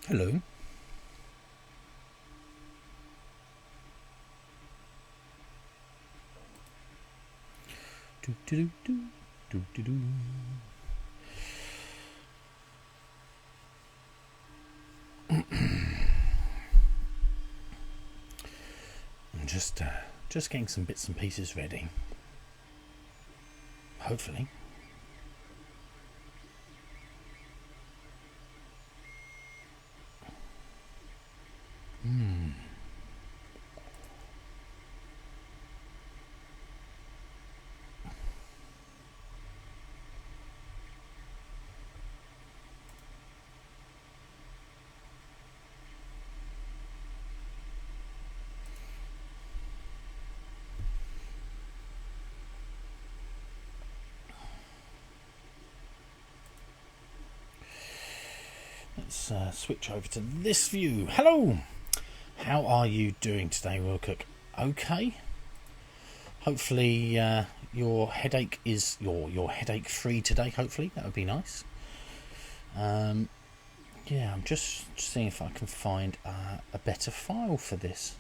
Hello. Do, do, do, do, do, do. I'm just getting some bits and pieces ready. Hopefully. Let's switch over to this view. Hello. How are you doing today, Will Cook? Okay. Hopefully your headache is your headache free today. Hopefully that would be nice. Yeah, I'm just seeing if I can find a better file for this.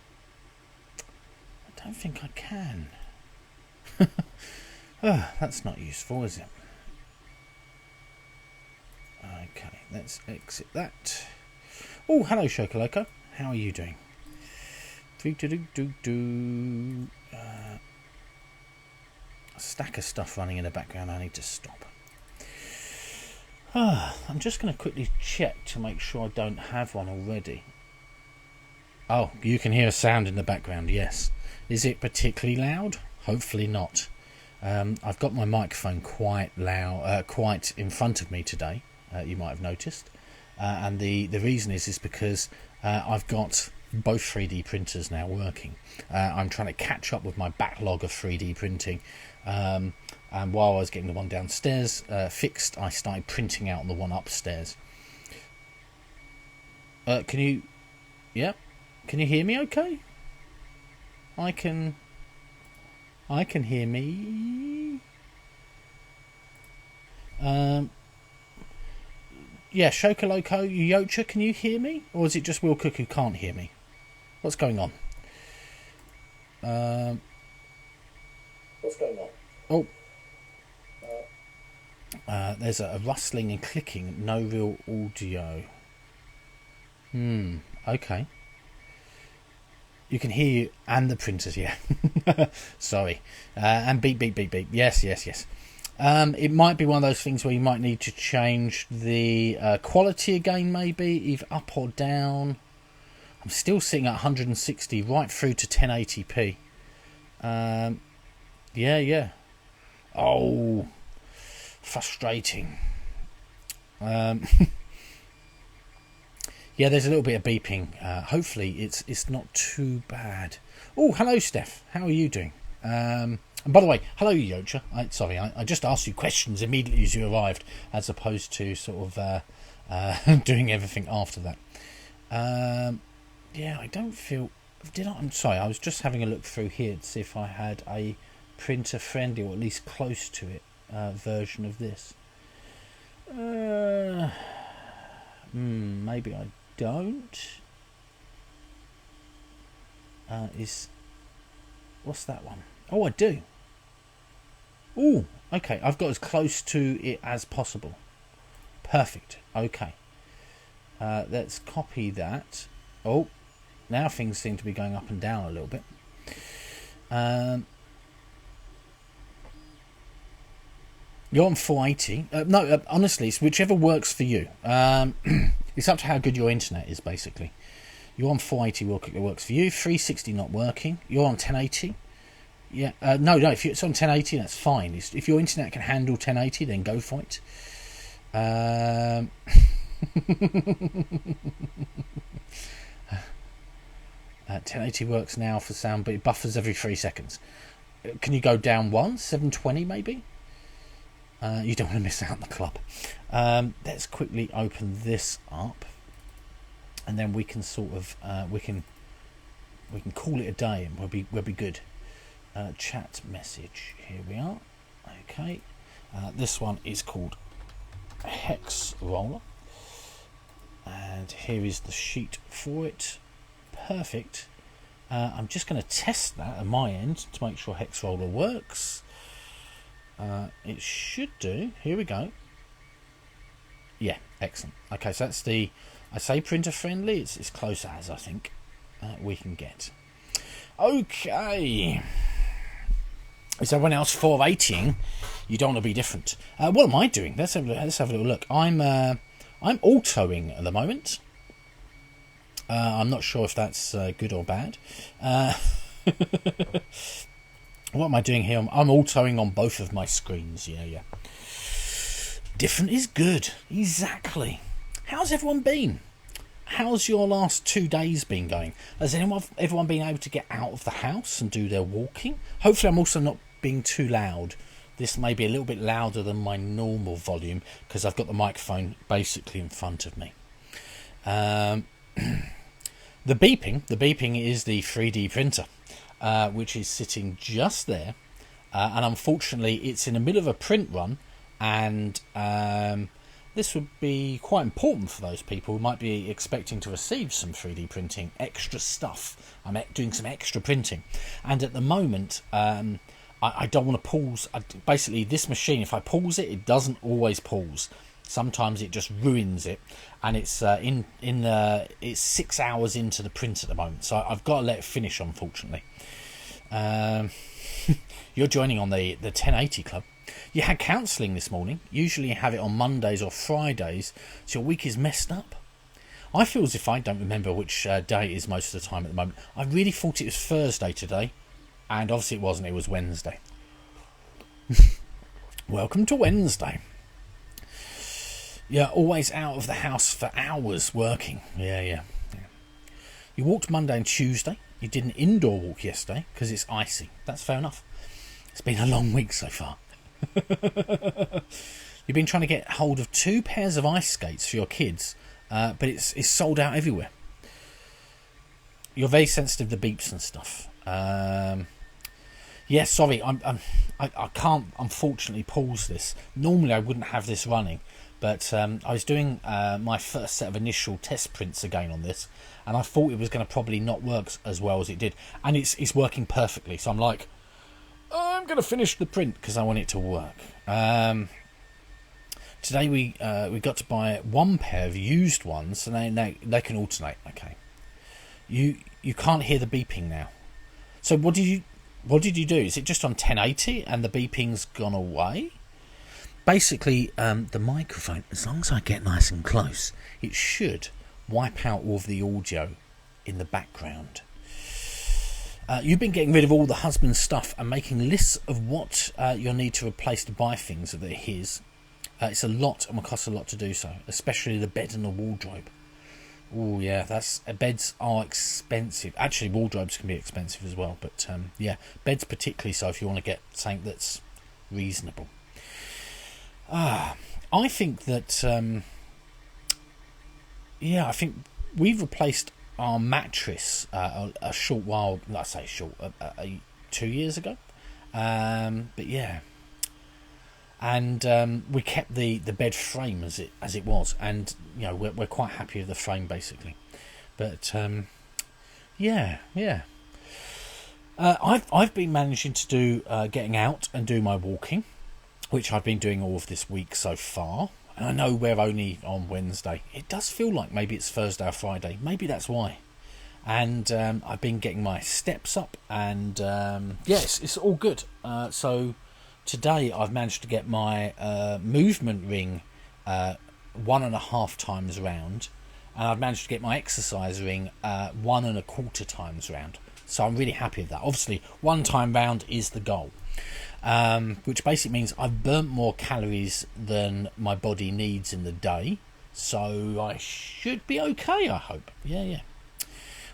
I don't think I can. That's not useful, is it? Okay, let's exit that. Oh, hello, Shokoloko. How are you doing? A stack of stuff running in the background. I need to stop. I'm just going to quickly check to make sure I don't have one already. Oh, you can hear a sound in the background, yes. Is it particularly loud? Hopefully not. I've got my microphone quite loud, quite in front of me today. You might have noticed, and the reason is because I've got both 3D printers now working. I'm trying to catch up with my backlog of 3D printing, and while I was getting the one downstairs fixed, I started printing out the one upstairs. Can you hear me okay? I can hear me. Yeah, Shokoloko, Yocha, can you hear me? Or is it just Will Cook who can't hear me? What's going on? What's going on? Oh. There's a rustling and clicking, no real audio. Okay. You can hear you and the printers, yeah. Sorry. And beep, beep, beep, beep. Yes. It might be one of those things where you might need to change the quality again, maybe, either up or down. I'm still sitting at 160 right through to 1080p. Yeah. Oh, frustrating. Yeah, there's a little bit of beeping. Hopefully it's not too bad. Oh, hello, Steph. How are you doing? And by the way, hello, Yocha. I just asked you questions immediately as you arrived, as opposed to sort of doing everything after that. Yeah, I don't feel... I'm sorry, I was just having a look through here to see if I had a printer-friendly, or at least close to it, version of this. Maybe I don't. What's that one? Oh, I do. Oh, okay. I've got as close to it as possible. Perfect. Okay. Let's copy that. Oh, now things seem to be going up and down a little bit. You're on 480. No, honestly, it's whichever works for you. It's up to how good your internet is, basically. You're on 480, works for you. 360 not working. You're on 1080. Yeah. No. If it's on 1080, that's fine. If your internet can handle 1080, then go for it. 1080 works now for sound, but it buffers every 3 seconds. Can you go down one? 720 maybe? You don't want to miss out on the club. Let's quickly open this up, and then we can sort of we can call it a day, and we'll be good. Chat message. Here we are. Okay. This one is called Hex Roller, and And here is the sheet for it. Perfect. I'm just going to test that at my end to make sure Hex Roller works. It should do. Here we go. Yeah, excellent. Okay, so that's the, I say printer friendly, it's close as I think we can get. Okay. Is everyone else 480ing? You don't want to be different. What am I doing? Let's have a little look. I'm autoing at the moment. I'm not sure if that's good or bad. What am I doing here? I'm autoing on both of my screens. Yeah. Different is good. Exactly. How's everyone been? How's your last 2 days been going? Has everyone been able to get out of the house and do their walking? Hopefully I'm also not being too loud. This may be a little bit louder than my normal volume because I've got the microphone basically in front of me. The beeping is the 3D printer, which is sitting just there. And unfortunately it's in the middle of a print run, and this would be quite important for those people who might be expecting to receive some 3D printing, extra stuff. I'm doing some extra printing. And at the moment, I don't want to pause. Basically, this machine, if I pause it, it doesn't always pause. Sometimes it just ruins it. And it's it's 6 hours into the print at the moment. So I've got to let it finish, unfortunately. You're joining on the 1080 Club. You had counselling this morning. Usually you have it on Mondays or Fridays, so your week is messed up. I feel as if I don't remember which day it is most of the time at the moment. I really thought it was Thursday today, and obviously it wasn't, it was Wednesday. Welcome to Wednesday. You're always out of the house for hours working. Yeah. You walked Monday and Tuesday. You did an indoor walk yesterday because it's icy. That's fair enough. It's been a long week so far. You've been trying to get hold of 2 pairs of ice skates for your kids, but it's sold out everywhere. You're very sensitive to beeps and stuff. Yeah, sorry, I can't unfortunately pause this. Normally I wouldn't have this running, but I was doing my first set of initial test prints again on this, and I thought it was going to probably not work as well as it did, and it's working perfectly. So I'm like, I'm going to finish the print because I want it to work. Today we got to buy 1 pair of used ones, and they can alternate. Okay, you can't hear the beeping now. So what did you do? Is it just on 1080 and the beeping's gone away? Basically, the microphone, as long as I get nice and close, it should wipe out all of the audio in the background. You've been getting rid of all the husband's stuff and making lists of what you'll need to replace to buy things that are his. It's a lot and will cost a lot to do so, especially the bed and the wardrobe. Oh yeah, beds are expensive. Actually, wardrobes can be expensive as well, but yeah, beds particularly so if you want to get something that's reasonable. I think that I think we've replaced our mattress a short while, let's say short, 2 years ago, but yeah, and we kept the bed frame as it was, and you know we're quite happy with the frame basically, but yeah. I've been managing to do getting out and do my walking, which I've been doing all of this week so far. And I know we're only on Wednesday. It does feel like maybe it's Thursday or Friday. Maybe that's why. And I've been getting my steps up, and yes, it's all good. So today I've managed to get my movement ring 1.5 times round, and I've managed to get my exercise ring 1.25 times round. So I'm really happy with that. Obviously, 1 time round is the goal. Which basically means I've burnt more calories than my body needs in the day, so I should be okay, I hope. Yeah.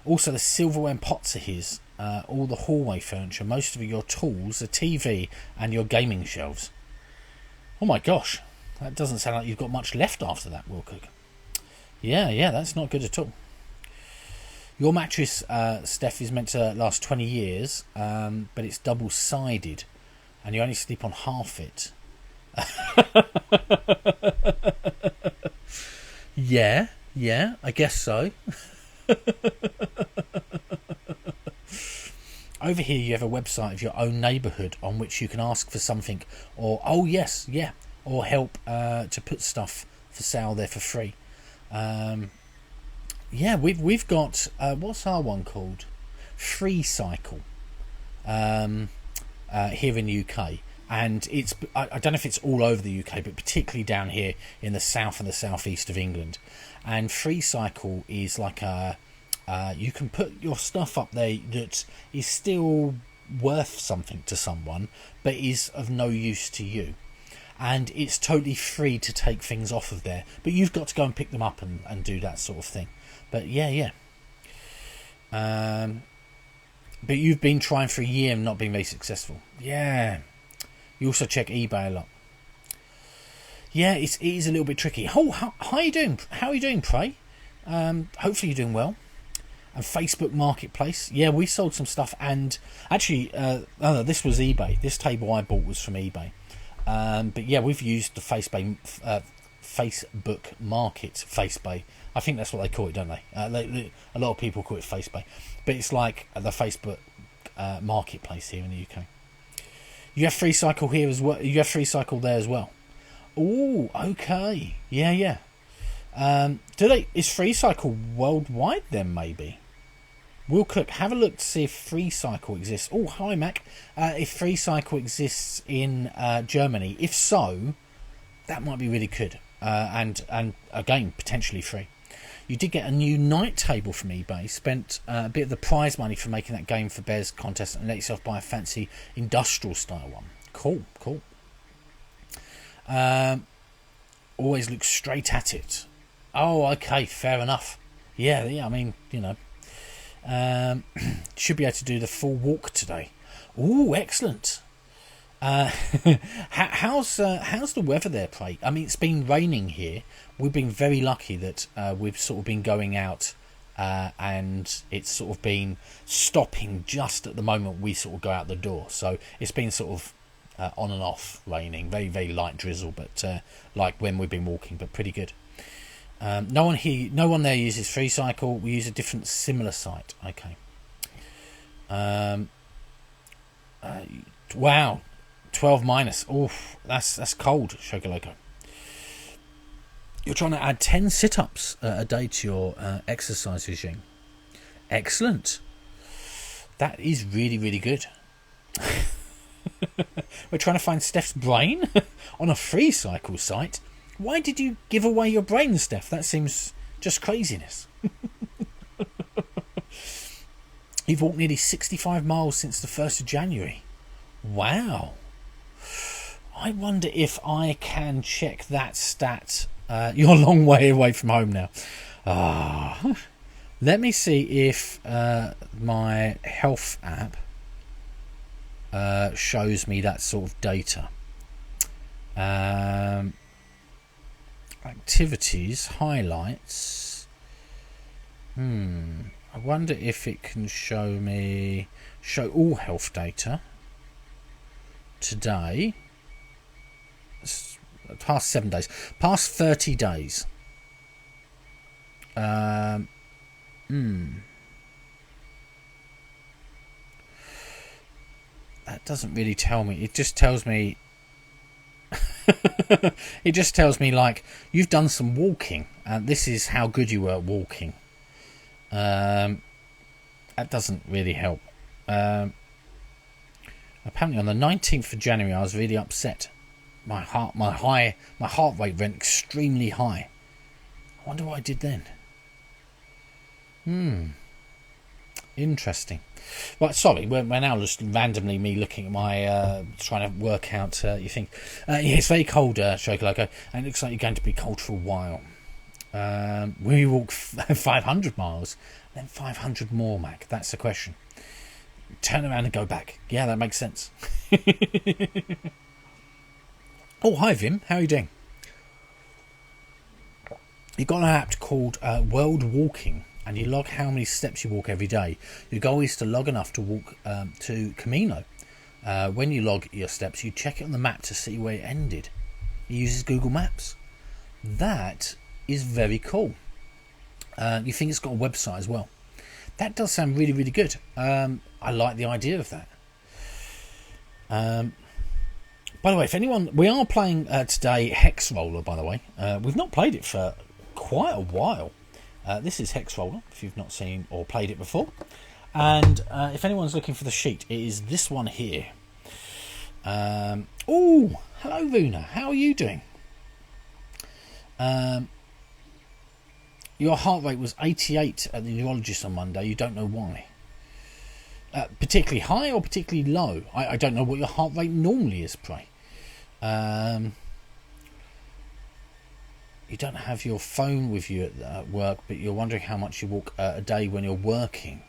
Also, the silverware and pots are his, all the hallway furniture, most of your tools, the TV, and your gaming shelves. Oh my gosh, that doesn't sound like you've got much left after that, Will Cook. Yeah, that's not good at all. Your mattress, Steph, is meant to last 20 years, but it's double-sided, and you only sleep on half it. Yeah, Yeah, I guess so. Over here you have a website of your own neighbourhood on which you can ask for something, or or help to put stuff for sale there for free. We've got what's our one called? Free Cycle here in the UK, and I don't know if it's all over the UK, but particularly down here in the south and the southeast of England. And Free Cycle is like you can put your stuff up there that is still worth something to someone, but is of no use to you. And it's totally free to take things off of there, but you've got to go and pick them up and do that sort of thing. But but you've been trying for a year and not been very successful. Yeah. You also check eBay a lot. Yeah, it is a little bit tricky. Oh, how are you doing? How are you doing, Pray? Hopefully you're doing well. And Facebook Marketplace. Yeah, we sold some stuff. And actually, this was eBay. This table I bought was from eBay. But yeah, we've used the Facebook Market, Facebook. I think that's what they call it, don't they? A lot of people call it Facebook, but it's like the Facebook Marketplace here in the UK. You have Free Cycle here as well. You have Free Cycle there as well. Oh, okay. Yeah. Is Free Cycle worldwide then? Maybe. We'll have a look to see if Free Cycle exists. Oh, hi Mac. If Free Cycle exists in Germany, if so, that might be really good. And again, potentially free. You did get a new night table from eBay. Spent a bit of the prize money for making that Game for Bears contest and let yourself buy a fancy industrial style one. Cool. Always look straight at it. Oh, okay, fair enough. Yeah. I mean, should be able to do the full walk today. Oh, excellent. How's the weather there, Pray? I mean, it's been raining here. We've been very lucky that we've sort of been going out and it's sort of been stopping just at the moment we sort of go out the door. So it's been sort of on and off raining, very, very light drizzle, but like when we've been walking, but pretty good. No one there uses Free Cycle. We use a different similar site. Okay. Wow. 12 minus. Oof, that's cold, Sugar Loco. You're trying to add 10 sit-ups a day to your exercise regime. Excellent. That is really, really good. We're trying to find Steph's brain on a Free Cycle site. Why did you give away your brain, Steph? That seems just craziness. You've walked nearly 65 miles since the 1st of January. Wow. I wonder if I can check that stat. You're a long way away from home now. Let me see if my health app shows me that sort of data. Activities, highlights. I wonder if it can show all health data today. Past 7 days, past 30 days. That doesn't really tell me. It just tells me it just tells me like you've done some walking and this is how good you were at walking. That doesn't really help. Apparently on the 19th of January I was really upset. My heart rate went extremely high. I wonder what I did then. Interesting. Right, sorry, we're now just randomly me looking at my trying to work out you think it's very cold, Shokoloco, and it looks like you're going to be cold for a while. Will you walk 500 miles, then 500 more, Mac? That's the question. Turn around and go back. Yeah, that makes sense. Oh, hi Vim, how are you doing? You've got an app called World Walking, and you log how many steps you walk every day. Your goal is to log enough to walk to Camino. When you log your steps, you check it on the map to see where it ended. It uses Google Maps. That is very cool. You think it's got a website as well. That does sound really, really good. I like the idea of that. By the way, if anyone... We are playing today Hex Roller, by the way. We've not played it for quite a while. This is Hex Roller, if you've not seen or played it before. And if anyone's looking for the sheet, it is this one here. Oh, hello, Runa. How are you doing? Your heart rate was 88 at the neurologist on Monday. You don't know why. Particularly high or particularly low? I don't know what your heart rate normally is, pray. You don't have your phone with you at work, but you're wondering how much you walk a day when you're working.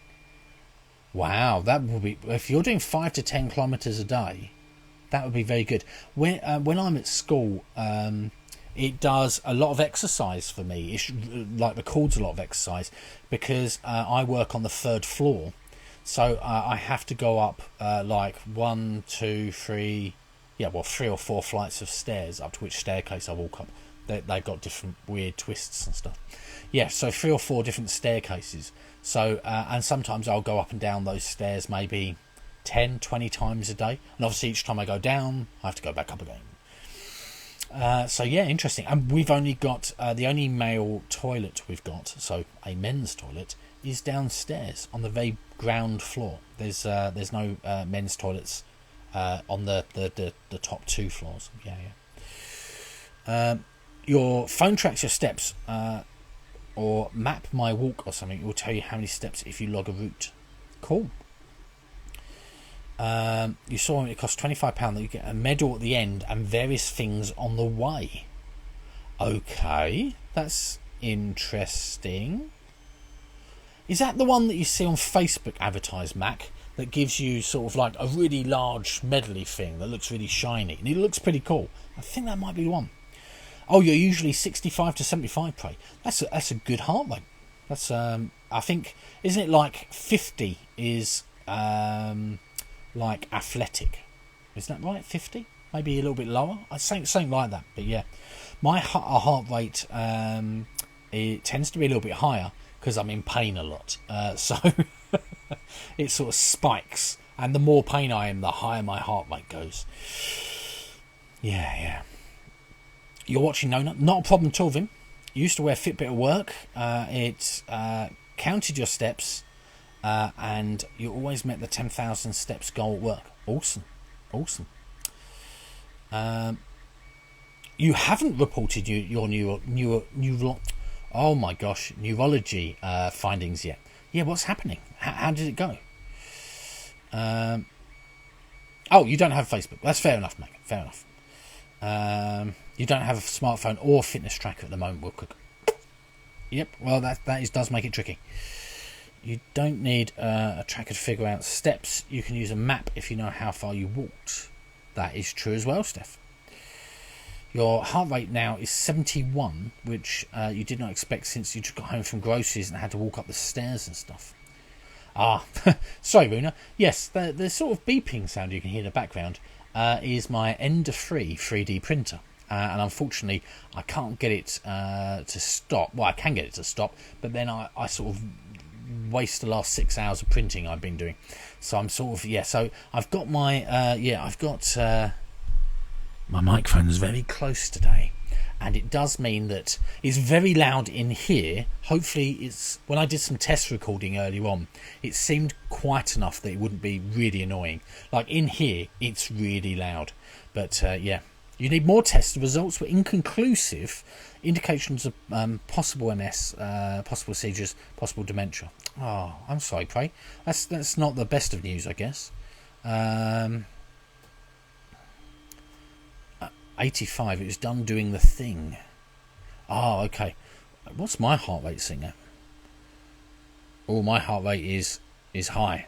Wow, that would be... If you're doing 5 to 10 kilometres a day, that would be very good. When I'm at school... it does a lot of exercise for me. It records a lot of exercise because I work on the 3rd floor, so I have to go up 1, 2, 3, 3 or 4 flights of stairs, up to which staircase I walk up. They've got different weird twists and stuff. Yeah, so 3 or 4 different staircases. So and sometimes I'll go up and down those stairs maybe 10, 20 times a day, and obviously each time I go down, I have to go back up again. So yeah, interesting. And we've only got the only male toilet we've got, so a men's toilet, is downstairs on the very ground floor. There's no men's toilets on the top 2 floors. Your phone tracks your steps, or Map My Walk or something. It will tell you how many steps if you log a route. Cool. You saw it cost £25 that you get a medal at the end and various things on the way. Okay, that's interesting. Is that the one that you see on Facebook advertised, Mac, that gives you sort of like a really large medley thing that looks really shiny and it looks pretty cool? I think that might be the one. Oh, you're usually 65 to 75 prey. That's a good heart rate. That's I think, isn't it like 50 is like athletic, isn't that right? 50, maybe a little bit lower. I think something like that. But yeah, my heart rate it tends to be a little bit higher because I'm in pain a lot. So it sort of spikes, and the more pain I am, the higher my heart rate goes. Yeah. You're watching Nona, not a problem at all, Vim. You used to wear Fitbit at work. It counted your steps. And you always met the 10,000 steps goal at work. Awesome. You haven't reported your neurology findings yet. Yeah, what's happening? How did it go? You don't have Facebook. That's fair enough, mate. Fair enough. You don't have a smartphone or fitness tracker at the moment. We'll cook. Yep. Well, that does make it tricky. You don't need a tracker to figure out steps. You can use a map if you know how far you walked. That is true as well, Steph. Your heart rate now is 71, which you did not expect since you just got home from groceries and had to walk up the stairs and stuff. Sorry, Runa. Yes, the sort of beeping sound you can hear in the background is my Ender 3 3D printer. And unfortunately, I can't get it to stop. Well, I can get it to stop, but then I sort of waste the last 6 hours of printing I've been doing. So I'm sort of, so I've got my my microphone is very close today, and it does mean that it's very loud in here. Hopefully it's, when I did some test recording earlier on, it seemed quiet enough that it wouldn't be really annoying. Like in here it's really loud, but you need more test. The results were inconclusive. Indications of possible MS, possible seizures, possible dementia. Oh, I'm sorry, Pray. That's not the best of news, I guess. 85. It was done doing the thing. Oh, okay. What's my heart rate saying now? Oh, my heart rate is high.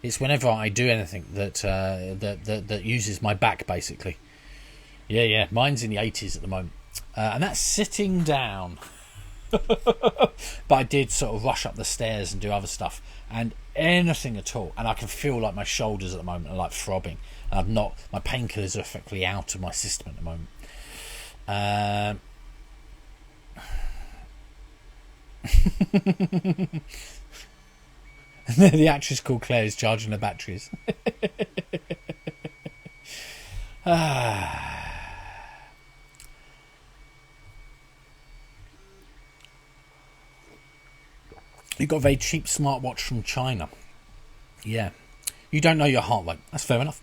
It's whenever I do anything that uses my back, basically. Yeah. Mine's in the 80s at the moment, and that's sitting down. But I did sort of rush up the stairs and do other stuff, and anything at all, and I can feel like my shoulders at the moment are like throbbing. And my painkillers are effectively out of my system at the moment. The actress called Claire is charging the batteries. You got a very cheap smartwatch from China. Yeah. You don't know your heart rate. That's fair enough.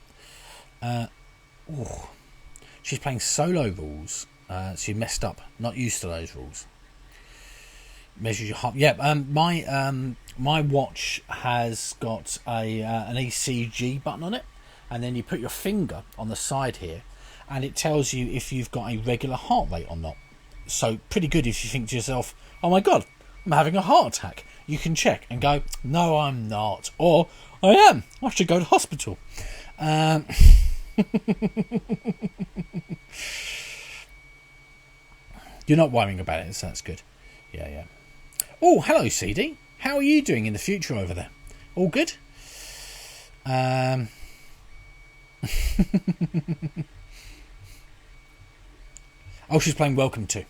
She's playing solo rules. So you messed up. Not used to those rules. Measures your heart. Yeah. My watch has got an ECG button on it, and then you put your finger on the side here, and it tells you if you've got a regular heart rate or not. So pretty good if you think to yourself, "Oh my God, I'm having a heart attack." You can check and go, "No, I'm not," or "I am. I should go to hospital." You're not worrying about it, so that's good. Yeah. Oh, hello, CD. How are you doing in the future over there? All good? Oh, she's playing Welcome to.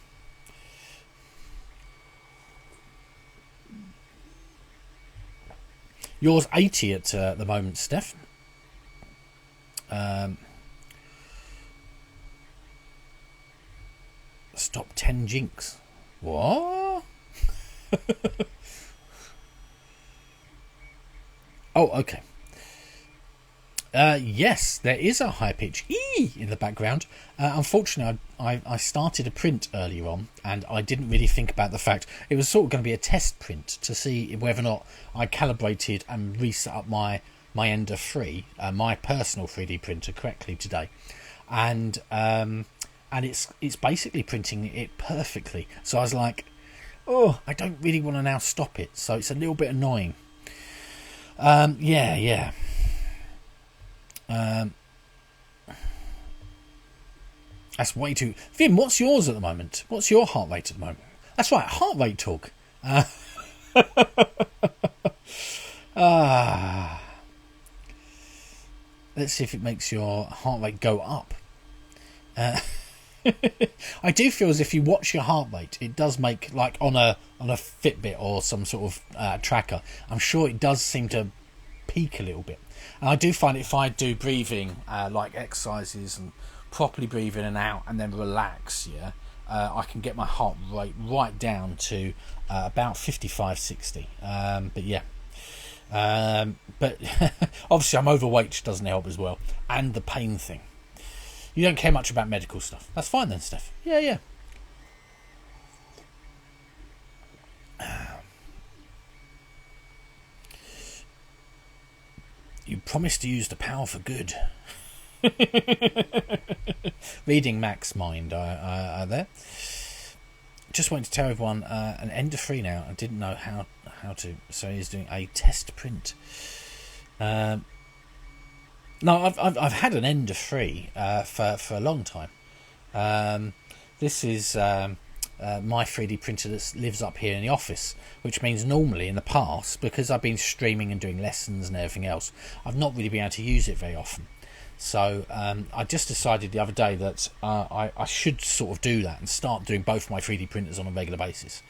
Yours 80 at the moment, Steph. Stop 10 jinx. What? Oh, okay. Yes, there is a high pitch E in the background. Unfortunately, I started a print earlier on, and I didn't really think about the fact it was sort of going to be a test print to see whether or not I calibrated and reset up my Ender 3, my personal 3D printer, correctly today, and it's basically printing it perfectly. So I was like, oh, I don't really want to now stop it, so it's a little bit annoying. Yeah. That's way too... Vim, what's yours at the moment? What's your heart rate at the moment? That's right, heart rate talk. Let's see if it makes your heart rate go up. I do feel as if you watch your heart rate, it does make, like on a Fitbit or some sort of tracker, I'm sure it does seem to peak a little bit. And I do find if I do breathing, like exercises and properly breathe in and out and then relax, I can get my heart rate right down to about 55, 60. But yeah. But obviously I'm overweight, which doesn't help as well. And the pain thing. You don't care much about medical stuff. That's fine then, Steph. Yeah. You promised to use the power for good. Reading Mac's mind there. Just wanted to tell everyone an Ender 3 now. I didn't know how to. So he's doing a test print. No, I've had an Ender 3 for a long time. This is my 3D printer that lives up here in the office, which means normally in the past, because I've been streaming and doing lessons and everything else, I've not really been able to use it very often. So I just decided the other day that I should sort of do that and start doing both my 3D printers on a regular basis.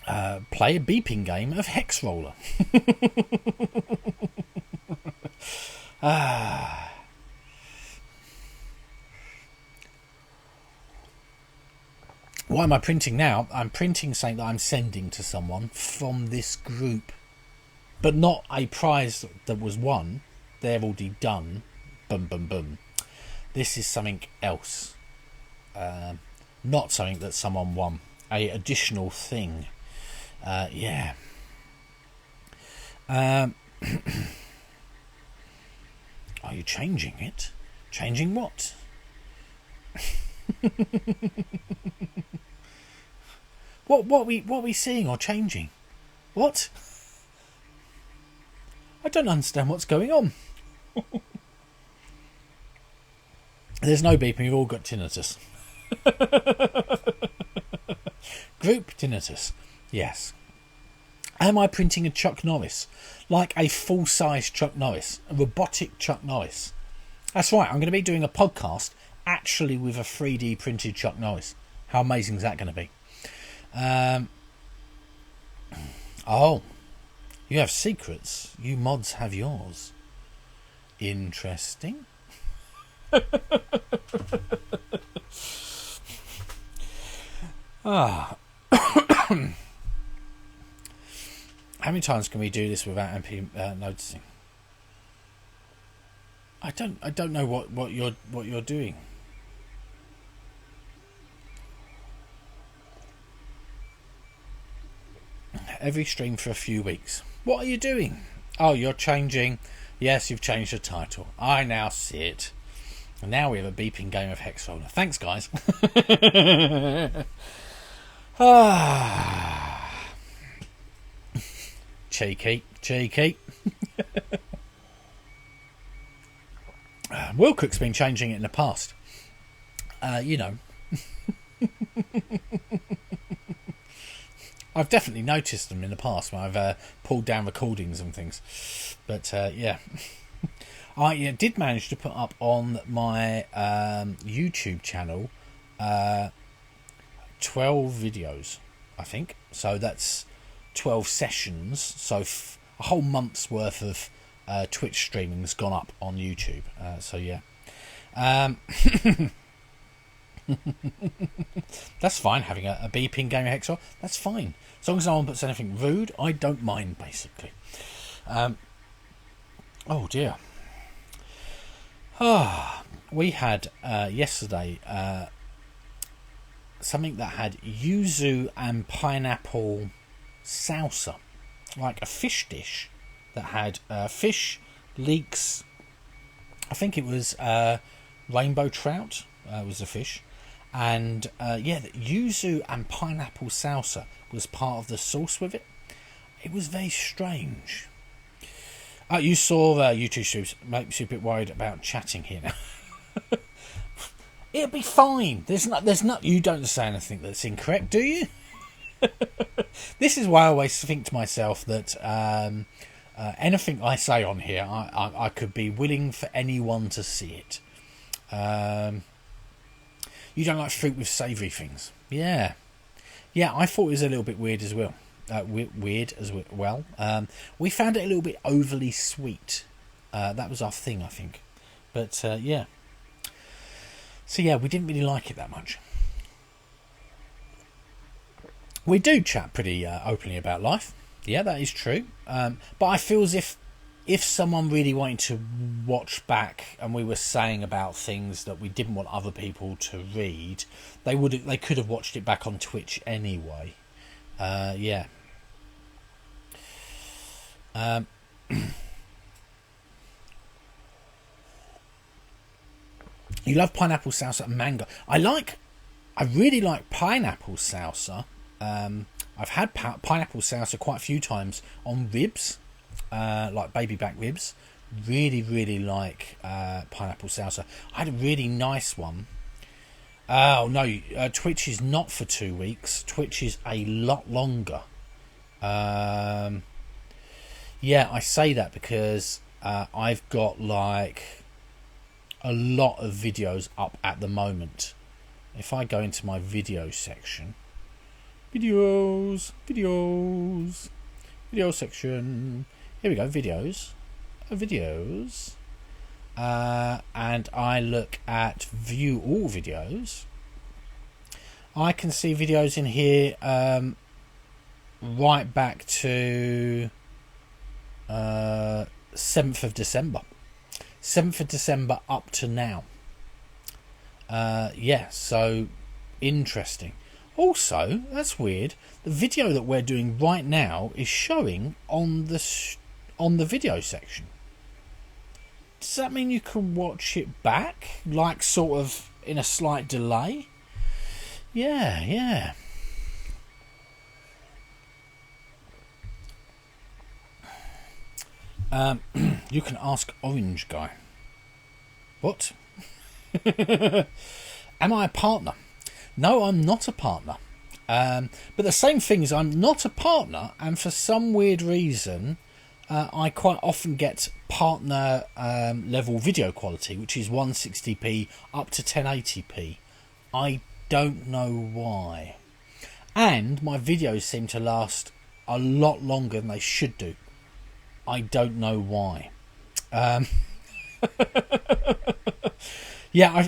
Play a beeping game of Hex Roller. Why am I printing now? I'm printing something that I'm sending to someone from this group, but not a prize that was won. They're already done. Boom. This is something else. Not something that someone won. A additional thing. Yeah. Are you changing it? Changing what? What are we seeing or changing? What? I don't understand what's going on. There's no beeping, we've all got tinnitus. Group tinnitus. Yes. Am I printing a Chuck Norris? Like a full-size Chuck Norris? A robotic Chuck Norris? That's right, I'm going to be doing a podcast actually with a 3D printed Chuck Norris. How amazing is that going to be? Oh, you have secrets. You mods have yours. Interesting. Ah. How many times can we do this without MP noticing? I don't know what you're doing. Every stream for a few weeks. What are you doing? Oh, you're changing. Yes, you've changed the title. I now see it. And now we have a beeping game of Hex Roller. Thanks, guys. Cheeky. Will Cook's been changing it in the past. You know. I've definitely noticed them in the past when I've pulled down recordings and things. But, yeah. I did manage to put up on my YouTube channel 12 videos, I think. So that's 12 sessions. So a whole month's worth of Twitch streaming's gone up on YouTube. So, yeah. That's fine, having a beeping game of Hexor. That's fine. As long as no one puts anything rude, I don't mind, basically. Oh, dear. We had yesterday something that had yuzu and pineapple salsa, like a fish dish that had fish, leeks. I think it was rainbow trout was the fish, and yeah, the yuzu and pineapple salsa was part of the sauce with it. It was very strange. You saw YouTube streams. Makes you a bit worried about chatting here now. It'll be fine. There's not. You don't say anything that's incorrect, do you? This is why I always think to myself that anything I say on here, I could be willing for anyone to see it. You don't like fruit with savoury things, yeah. I thought it was a little bit weird as well. Weird as well. We found it a little bit overly sweet. That was our thing, I think. But yeah. So yeah, we didn't really like it that much. We do chat pretty openly about life. Yeah, that is true. But I feel as if someone really wanted to watch back and we were saying about things that we didn't want other people to read, they could have watched it back on Twitch anyway. Yeah. You love pineapple salsa and mango. I really like pineapple salsa. I've had pineapple salsa quite a few times on ribs, like baby back ribs. Really like pineapple salsa. I had a really nice one. Oh no, Twitch is not for 2 weeks. Twitch is a lot longer. Yeah, I say that because I've got like a lot of videos up at the moment. If I go into my video section, video section, here we go, videos, and I look at view all videos, I can see videos in here right back to 7th of December. 7th of December up to now. Yeah, so interesting. Also, that's weird. The video that we're doing right now is showing on the video section. Does that mean you can watch it back, like sort of in a slight delay? Yeah. You can ask Orange Guy. What? Am I a partner? No, I'm not a partner. But the same thing is I'm not a partner, and for some weird reason, I quite often get partner level video quality, which is 160p up to 1080p. I don't know why. And my videos seem to last a lot longer than they should do. I don't know why. Yeah,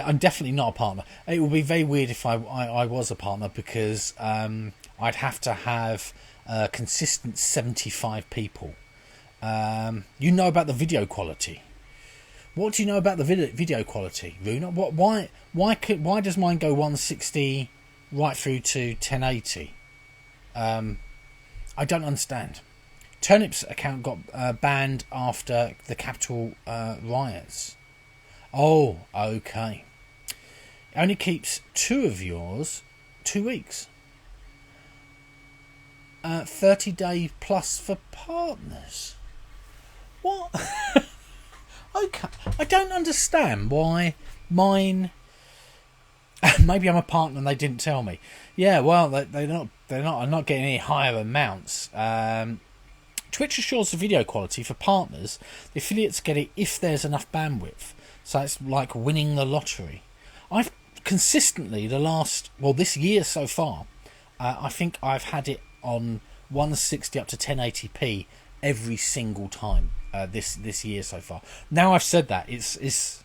I'm definitely not a partner. It would be very weird if I was a partner, because I'd have to have a consistent 75 people. You know about the video quality. What do you know about the video quality, Runa? Why does mine go 160 right through to 1080? I don't understand. Turnip's account got banned after the Capitol riots. Oh, okay. It only keeps 2 of yours 2 weeks. 30-day plus for partners. What? Okay, I don't understand why mine. Maybe I'm a partner and they didn't tell me. Yeah, well, they're not. I'm not getting any higher amounts. Twitch assures the video quality for partners. The affiliates get it if there's enough bandwidth. So it's like winning the lottery. I've consistently this year so far, I think I've had it on 160 up to 1080p every single time this year so far. Now I've said that, it's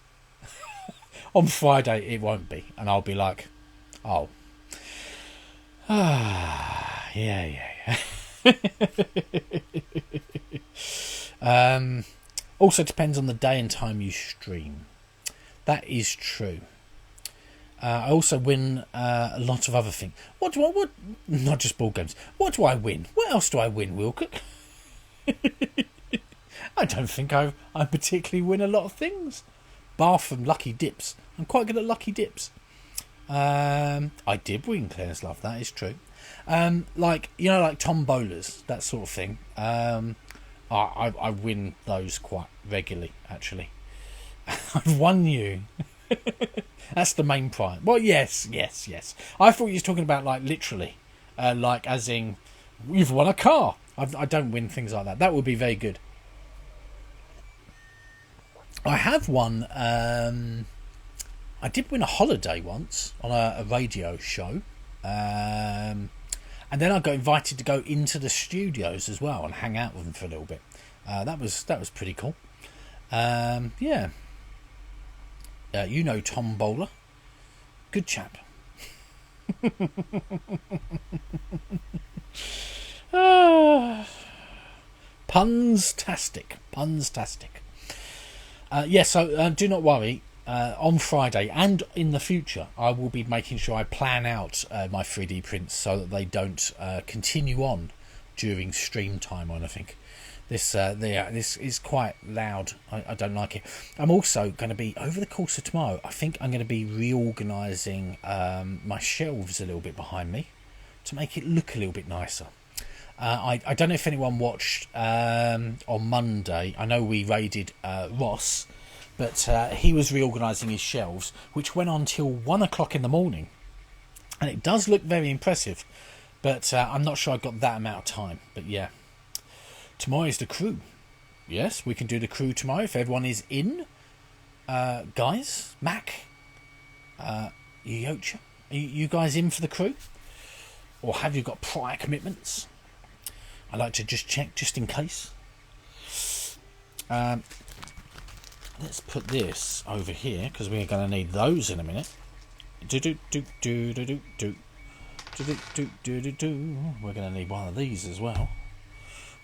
on Friday it won't be, and I'll be like, oh, yeah. Also depends on the day and time you stream. That is true. I also win a lot of other things. What not just ball games. What do I win? What else do I win, Wilcock? I don't think I particularly win a lot of things. Bar from lucky dips. I'm quite good at lucky dips. I did win Claire's Love, that is true. Like tombolas, that sort of thing. I win those quite regularly, actually. I've won you. That's the main prize. Well, yes. I thought you were talking about like literally, like as in you've won a car. I don't win things like that. That would be very good. I have won. I did win a holiday once on a radio show, and then I got invited to go into the studios as well and hang out with them for a little bit. That was pretty cool. Yeah. You know Tom Bowler. Good chap. Puns-tastic. So do not worry. On Friday and in the future, I will be making sure I plan out my 3D prints so that they don't continue on during stream time or anything. This is quite loud. I don't like it. I'm also going to be, over the course of tomorrow, I think I'm going to be reorganising my shelves a little bit behind me to make it look a little bit nicer. I don't know if anyone watched on Monday. I know we raided Ross, but he was reorganising his shelves, which went on till 1 o'clock in the morning. And it does look very impressive, but I'm not sure I got that amount of time. But yeah. Tomorrow is the crew. Yes, we can do the crew tomorrow if everyone is in. Guys, Mac, Yocha, are you guys in for the crew? Or have you got prior commitments? I like to just check, just in case. Let's put this over here, because we're going to need those in a minute. We're going to need one of these as well.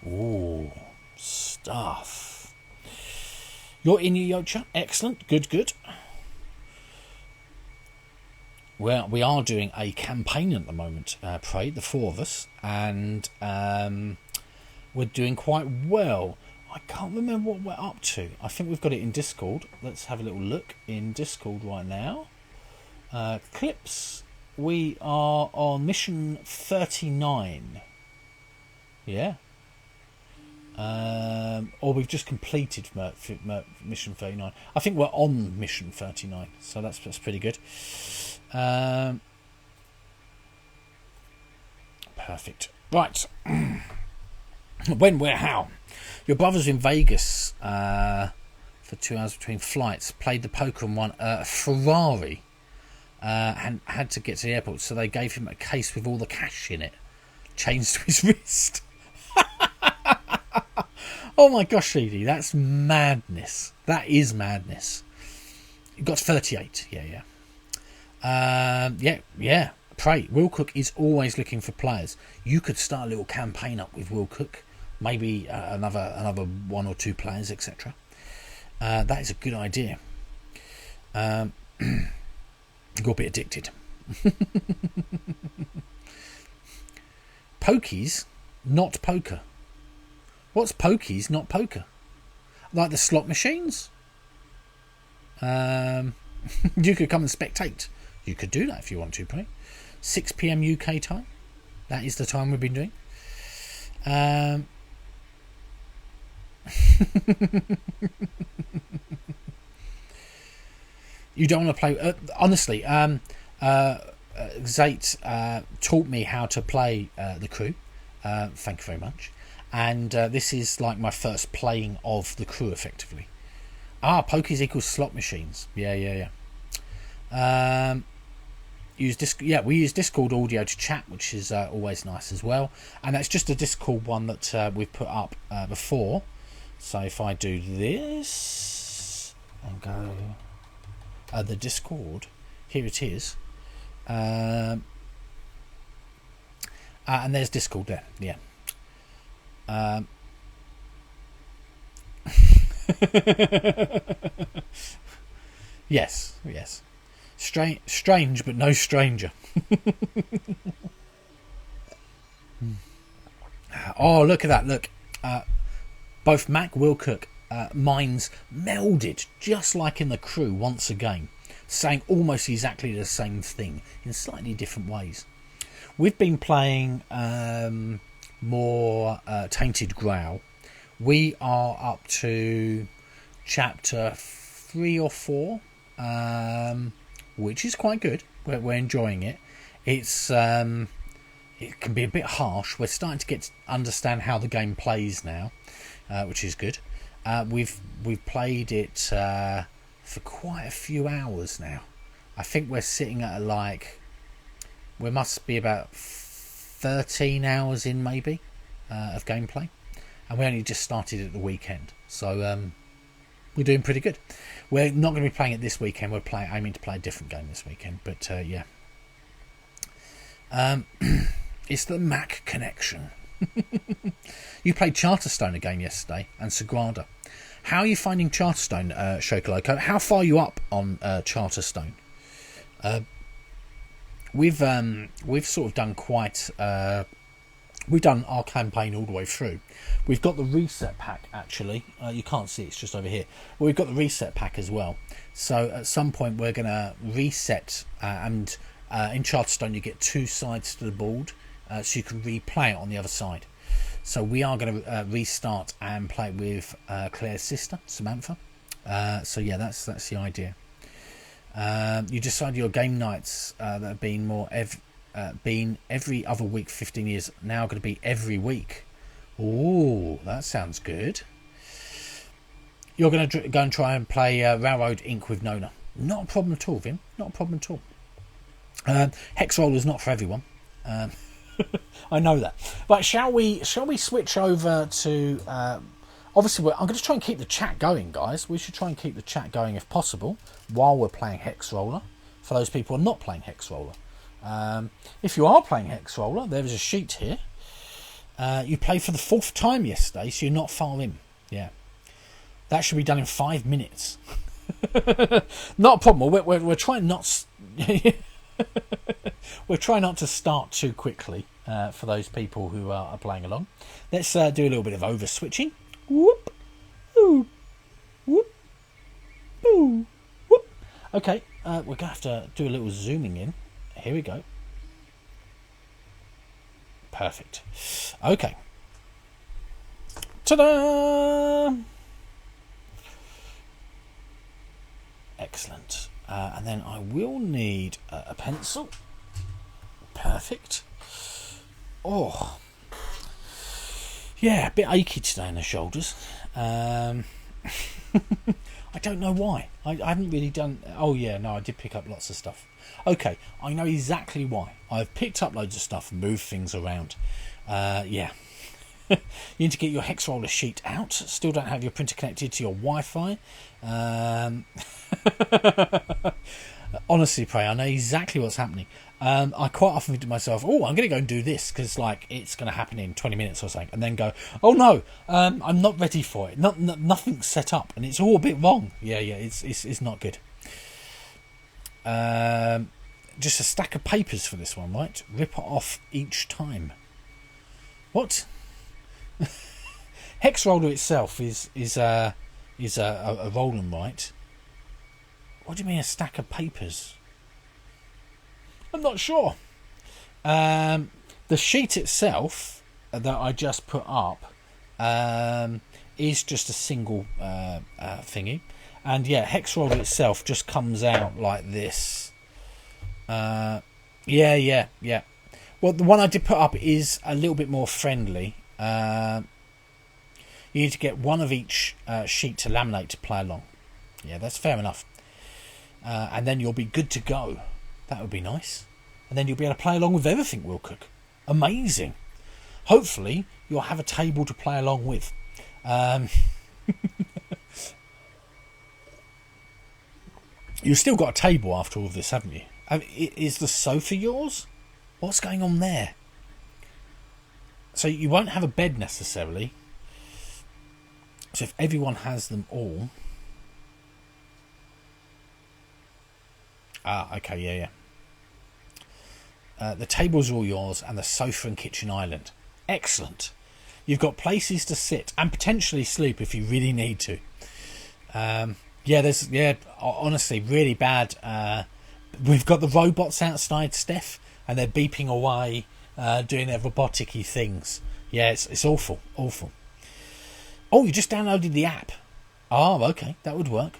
Ooh, stuff. You're in your Yocha. Excellent. Good. Well, we are doing a campaign at the moment, Prey, the 4 of us, and we're doing quite well. I can't remember what we're up to. I think we've got it in Discord. Let's have a little look in Discord right now. Clips. We are on mission 39. Yeah. Or we've just completed mission 39. I think we're on mission 39, so that's pretty good. Perfect. Right. When, where, how? Your brother's in Vegas for 2 hours between flights. Played the poker and won a Ferrari. and had to get to the airport, so they gave him a case with all the cash in it, chained to his wrist. Oh my gosh, Edie, that's madness. That is madness. You got 38. Yeah. Pray. Will Cook is always looking for players. You could start a little campaign up with Will Cook, maybe another 1 or 2 players, etc. That is a good idea. You got a bit addicted. Pokies, not poker. What's pokies, not poker? Like the slot machines? You could come and spectate. You could do that if you want to, Pray. 6 p.m. UK time. That is the time we've been doing. You don't want to play... honestly, Zate taught me how to play the crew. Thank you very much. And this is like my first playing of the crew, effectively. Pokies equals slot machines. Yeah. We use Discord audio to chat, which is always nice as well. And that's just a Discord one that we've put up before. So if I do this and go the Discord, here it is. And there's Discord there. Yeah. Yes. Strange, but no stranger. Oh, look at that! Look, both Mac, Will Cook, minds melded, just like in the crew once again, saying almost exactly the same thing in slightly different ways. We've been playing more Tainted Growl. We are up to chapter 3 or 4, which is quite good. We're enjoying it. It can be a bit harsh. We're starting to understand how the game plays now, which is good. We've played it for quite a few hours now. I think we're sitting at we must be about 13 hours in maybe of gameplay, and we only just started at the weekend, so we're doing pretty good. We're not going to be playing it this weekend. We're aiming to play a different game this weekend, but yeah. It's the Mac connection. You played Charterstone again yesterday and Sagrada. How are you finding Charterstone, Shokoloco? How far are you up on Charterstone? We've sort of done quite... we've done our campaign all the way through. We've got the reset pack, actually. You can't see, it's just over here. Well, we've got the reset pack as well. So at some point we're going to reset, and in Charterstone you get 2 sides to the board, so you can replay it on the other side. So we are going to restart and play with Claire's sister, Samantha. So yeah, that's the idea. You decide your game nights that have been been every other week 15 years, now going to be every week. Oh, that sounds good. You're going to go and try and play Railroad Inc. with Nona. Not a problem at all, Vim. Not a problem at all. Hex Roller's not for everyone. I know that. But shall we switch over to... obviously, I'm going to try and keep the chat going, guys. We should try and keep the chat going if possible while we're playing Hex Roller, for those people who are not playing Hex Roller. If you are playing Hex Roller, there is a sheet here. You played for the 4th time yesterday, so you're not far in. Yeah. That should be done in 5 minutes. Not a problem. We're trying not... we're trying not to start too quickly for those people who are playing along. Let's do a little bit of over switching. Whoop, ooh, whoop, ooh, whoop. Okay, we're going to have to do a little zooming in. Here we go. Perfect. Okay. Ta-da! Excellent. And then I will need a pencil. Perfect. Oh. Yeah, a bit achy today in the shoulders. I don't know why. I haven't really done... Oh, yeah, no, I did pick up lots of stuff. Okay, I know exactly why. I've picked up loads of stuff and moved things around. Yeah. You need to get your hex roller sheet out. Still don't have your printer connected to your Wi-Fi. Honestly, Prey, I know exactly what's happening. I quite often think to myself, oh, I'm going to go and do this because, like, it's going to happen in 20 minutes or something, and then go, oh no, I'm not ready for it. Nothing's set up, and it's all a bit wrong. Yeah, it's not good. Just a stack of papers for this one, right? Rip it off each time. What? Hex roller itself is a roll and write. What do you mean a stack of papers? I'm not sure. The sheet itself that I just put up is just a single thingy. And yeah, hex roller itself just comes out like this. Yeah. Well, the one I did put up is a little bit more friendly. You need to get one of each sheet to laminate to play along. Yeah, that's fair enough. And then you'll be good to go. That would be nice. And then you'll be able to play along with everything, Will Cook. Amazing. Hopefully, you'll have a table to play along with. You've still got a table after all of this, haven't you? Is the sofa yours? What's going on there? So you won't have a bed necessarily. So if everyone has them all... Ah, okay, yeah. The tables are all yours, and the sofa and kitchen island. Excellent. You've got places to sit and potentially sleep if you really need to. Honestly, really bad. We've got the robots outside, Steph, and they're beeping away, doing their robotic-y things. Yeah, it's awful. Oh, you just downloaded the app. Oh, okay, that would work.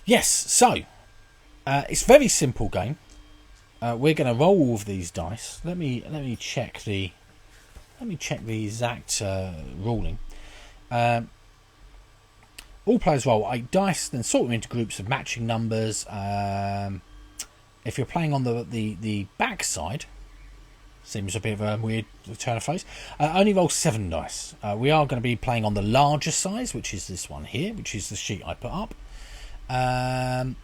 Yes, so it's a very simple game. We're going to roll all of these dice. Let me check the exact ruling. All players roll 8 dice, then sort them into groups of matching numbers. If you're playing on the back side, seems a bit of a weird turn of phrase, only roll 7 dice. We are going to be playing on the larger size, which is this one here, which is the sheet I put up. And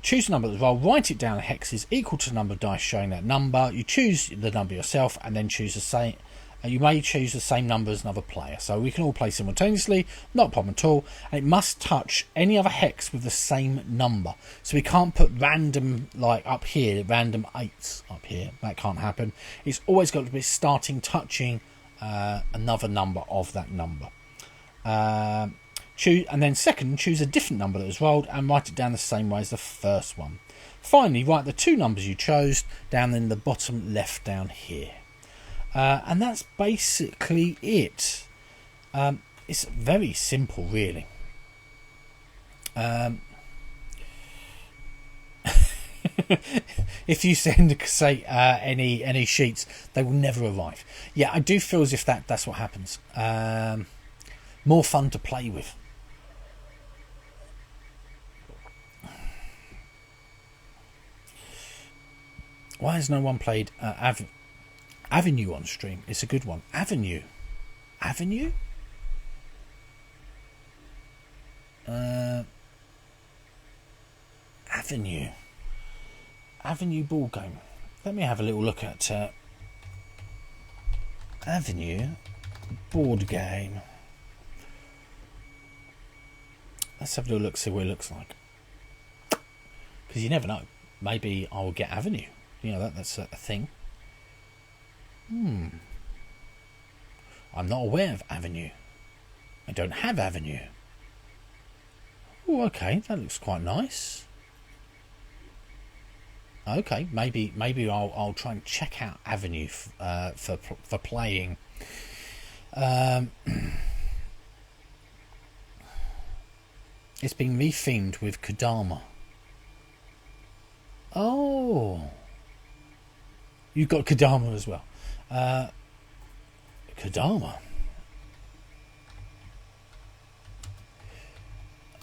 choose a number that roll, write it down in hexes equal to the number of dice showing that number. You choose the number yourself, and then choose the same. You may choose the same number as another player, so we can all play simultaneously, not a problem at all. And it must touch any other hex with the same number, so we can't put random, like up here, random 8s up here. That can't happen. It's always got to be touching another number of that number. Choose, and then second, choose a different number that was rolled and write it down the same way as the first one. Finally, write the 2 numbers you chose down in the bottom left down here. And that's basically it. It's very simple, really. If you send, say, any sheets, they will never arrive. Yeah, I do feel as if that's what happens. More fun to play with. Why has no one played Avenue on stream? It's a good one. Avenue? Avenue ball game. Let me have a little look at Avenue board game. Let's have a little look, see what it looks like. Because you never know. Maybe I'll get Avenue. You know, that's a thing. I'm not aware of Avenue. I don't have Avenue. Oh, okay, that looks quite nice. Okay, maybe I'll try and check out Avenue for playing. It's been rethemed with Kodama. Oh, you've got Kodama as well. Kodama.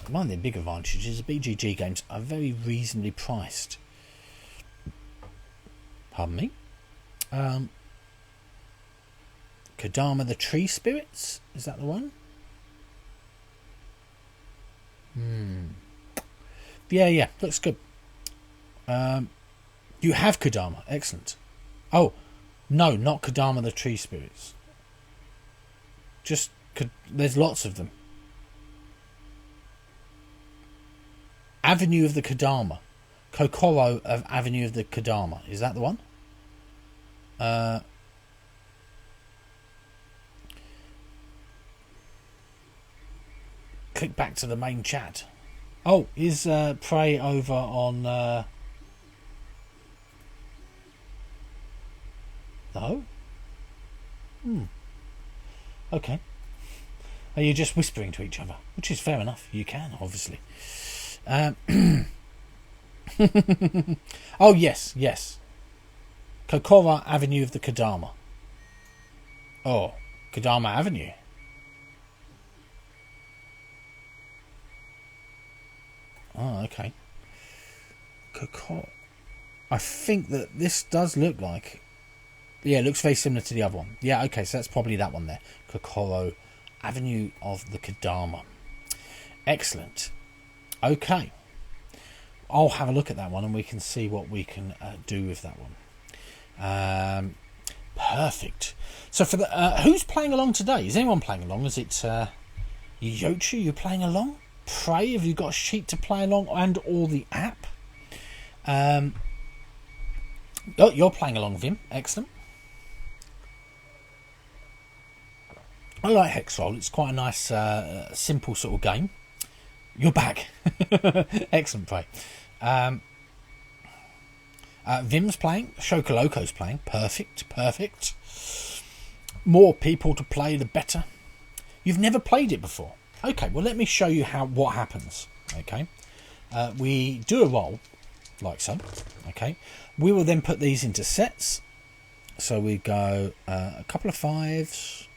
One of the big advantages is the BGG games are very reasonably priced. Pardon me. Kodama the Tree Spirits? Is that the one? Yeah, looks good. You have Kodama. Excellent. Oh, no, not Kodama the Tree Spirits. Just, there's lots of them. Avenue of the Kodama. Kokoro of Avenue of the Kodama. Is that the one? Click back to the main chat. Oh, is Prey over on... No? Okay. Are you just whispering to each other? Which is fair enough. You can, obviously. Oh, yes. Kokora Avenue of the Kodama. Oh, Kodama Avenue. Oh, okay. Kokoro. I think that this does look like... Yeah, it looks very similar to the other one. Yeah, okay, so that's probably that one there. Kokoro Avenue of the Kodama. Excellent. Okay. I'll have a look at that one and we can see what we can do with that one. Perfect. So for the who's playing along today? Is anyone playing along? Is it Yochi? You playing along? Prey? Have you got a sheet to play along and or the app? Oh, you're playing along, Vim. Excellent. I like Hexroll. It's quite a nice, simple sort of game. You're back. Excellent, Prey. Vim's playing. Shokoloko's playing. Perfect. More people to play, the better. You've never played it before. Okay, well, let me show you what happens. Okay. We do a roll, like so. Okay. We will then put these into sets. So we go a couple of fives,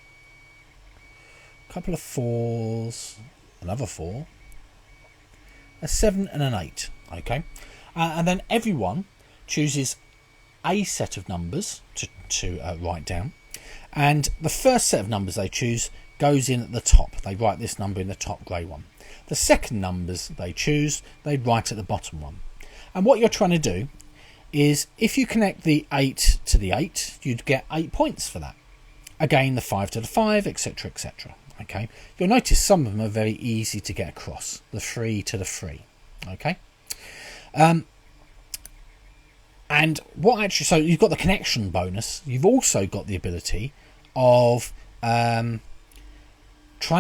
a couple of fours, another four, a 7 and an 8. Okay. And then everyone chooses a set of numbers to write down. And the first set of numbers they choose goes in at the top. They write this number in the top grey one. The second numbers they choose, they write at the bottom one. And what you're trying to do is, if you connect the 8 to the 8, you'd get 8 points for that. Again, the 5 to the 5, etc, etc. Okay, you'll notice some of them are very easy to get across. The 3 to the 3. Okay. And what actually, so you've got the connection bonus. You've also got the ability of trying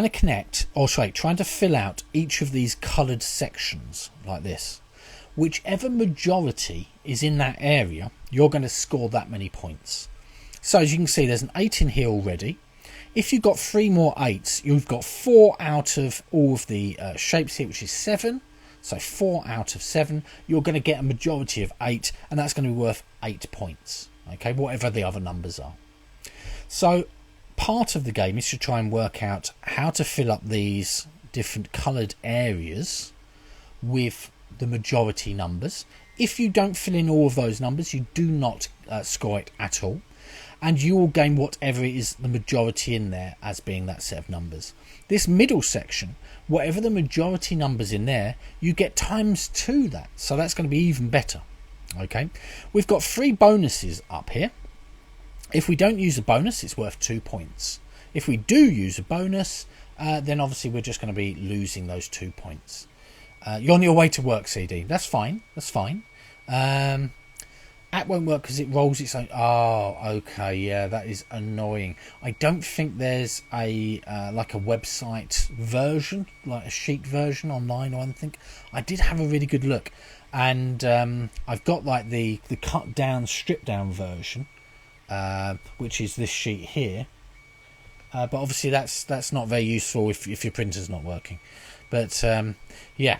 to fill out each of these coloured sections like this. Whichever majority is in that area, you're going to score that many points. So as you can see, there's an 8 in here already. If you've got 3 more 8s, you've got 4 out of all of the shapes here, which is 7. So 4 out of 7. You're going to get a majority of 8, and that's going to be worth 8 points. Okay, whatever the other numbers are. So part of the game is to try and work out how to fill up these different coloured areas with the majority numbers. If you don't fill in all of those numbers, you do not score it at all, and you will gain whatever is the majority in there as being that set of numbers. This middle section, whatever the majority numbers in there, you get ×2 that, so that's going to be even better. Okay, we've got 3 bonuses up here. If we don't use a bonus, it's worth 2 points. If we do use a bonus, then obviously we're just going to be losing those 2 points. You're on your way to work, CD. That's fine. App won't work because it rolls its own. Oh, okay. Yeah, that is annoying. I don't think there's a like a website version, like a sheet version online or anything. I did have a really good look, and I've got like the cut down, stripped down version, which is this sheet here. But obviously that's not very useful if your printer's not working. But yeah.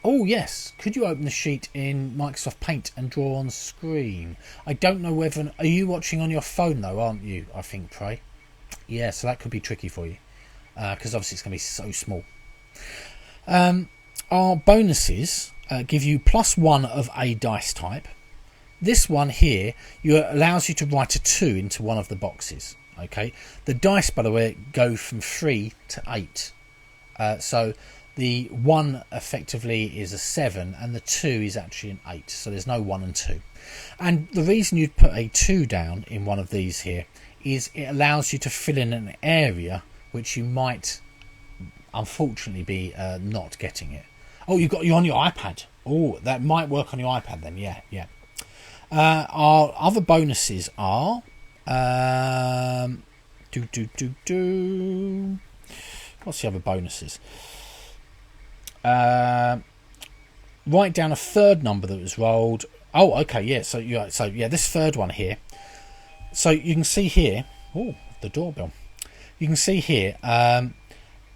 Oh yes, could you open the sheet in Microsoft Paint and draw on screen? I don't know whether... Are you watching on your phone though, aren't you? I think, Prey. Yeah, so that could be tricky for you. Because obviously it's going to be so small. Our bonuses give you +1 of a dice type. This one here allows you to write a 2 into one of the boxes. Okay, the dice, by the way, go from 3 to 8. So the 1 effectively is a 7 and the 2 is actually an 8. So there's no 1 and 2. And the reason you'd put a 2 down in one of these here is it allows you to fill in an area which you might unfortunately be not getting it. Oh, you're on your iPad. Oh, that might work on your iPad then. Yeah. Our other bonuses are what's the other bonuses? Write down a third number that was rolled. Oh, okay, yeah. So this third one here. So you can see here. Oh, the doorbell. You can see here. I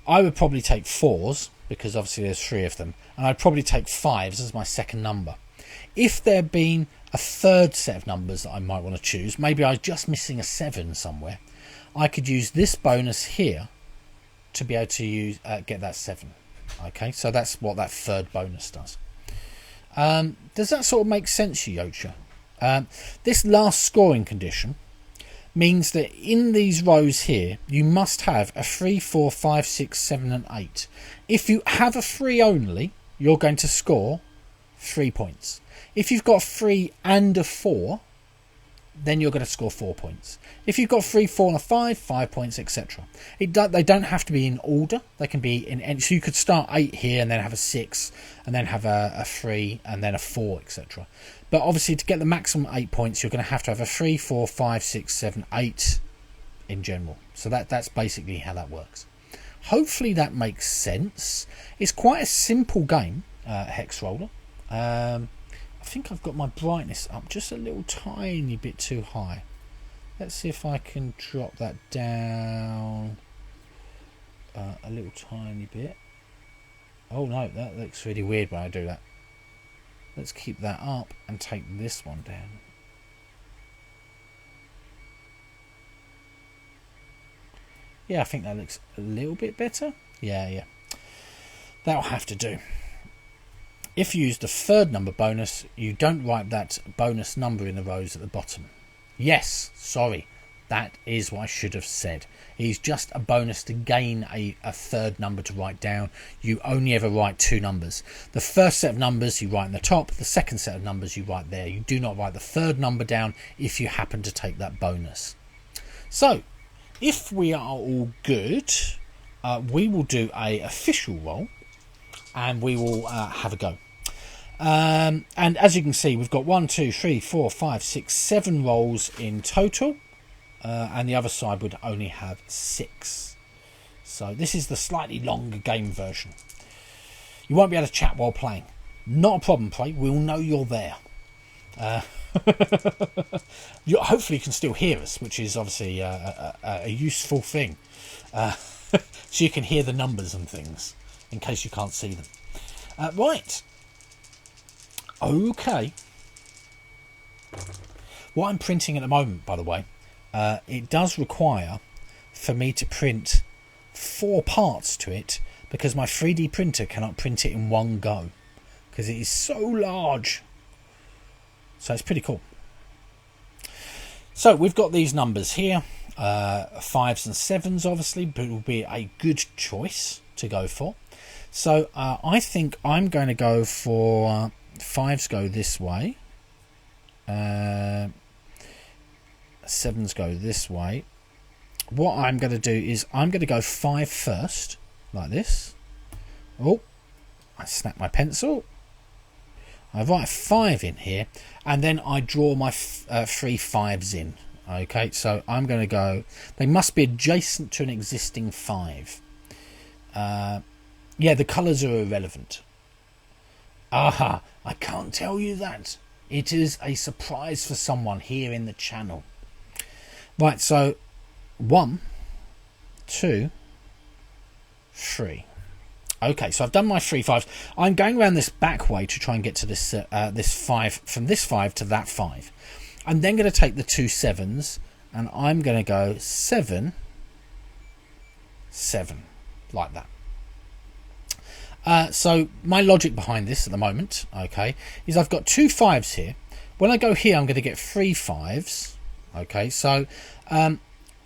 would probably take 4s because obviously there's 3 of them, and I'd probably take 5s as my second number. If there had been a third set of numbers that I might want to choose, maybe I was just missing a 7 somewhere, I could use this bonus here to be able to get that 7. Okay, so that's what that third bonus does. Does that sort of make sense, Yocha? This last scoring condition means that in these rows here you must have a 3, 4, 5, 6, 7 and 8. If you have a 3 only, you're going to score 3 points. If you've got 3 and a 4, then you're going to score 4 points. If you've got 3, 4 and a 5 points, etc. They don't have to be in order. They can be in... So you could start 8 here and then have a 6 and then have a 3 and then a 4, etc. But obviously to get the maximum 8 points, you're going to have a 3, 4, 5, 6, 7, 8 in general. So that's basically how that works. Hopefully that makes sense. It's quite a simple game, Hex Roller. I think I've got my brightness up just a little tiny bit too high. Let's see if I can drop that down a little tiny bit. Oh no, that looks really weird when I do that. Let's keep that up and take this one down. Yeah, I think that looks a little bit better. Yeah. That'll have to do. If you use the third number bonus, you don't write that bonus number in the rows at the bottom. Yes, sorry, that is what I should have said. It is just a bonus to gain a third number to write down. You only ever write 2 numbers. The first set of numbers you write in the top, the second set of numbers you write there. You do not write the third number down if you happen to take that bonus. So, if we are all good, we will do a official roll and we will have a go. And as you can see, we've got 1, 2, 3, 4, 5, 6, 7 rolls in total, and the other side would only have 6. So this is the slightly longer game version. You won't be able to chat while playing. Not a problem, Prey. We'll know you're there. Hopefully you can still hear us, which is obviously a useful thing. So you can hear the numbers and things in case you can't see them. Right. Okay. What I'm printing at the moment, by the way, it does require for me to print 4 parts to it because my 3D printer cannot print it in one go because it is so large. So it's pretty cool. So we've got these numbers here, 5s and 7s obviously, but it will be a good choice to go for. So I think I'm going to go for 5s go this way, 7s go this way. What I'm going to do is I'm going to go 5 first, like this. Oh, I snap my pencil. I write 5 in here, and then I draw my 3 5s in. Okay, so I'm going to go... They must be adjacent to an existing 5. Yeah, the colours are irrelevant. Aha, I can't tell you that. It is a surprise for someone here in the channel. Right, so 1, 2, 3. Okay, so I've done my 3 5s. I'm going around this back way to try and get to this this 5, from this 5 to that 5. I'm then going to take the 2 7s, and I'm going to go 7, 7, like that. So my logic behind this at the moment, okay, is I've got 2 5s here. When I go here, I'm going to get 3 5s. Okay, so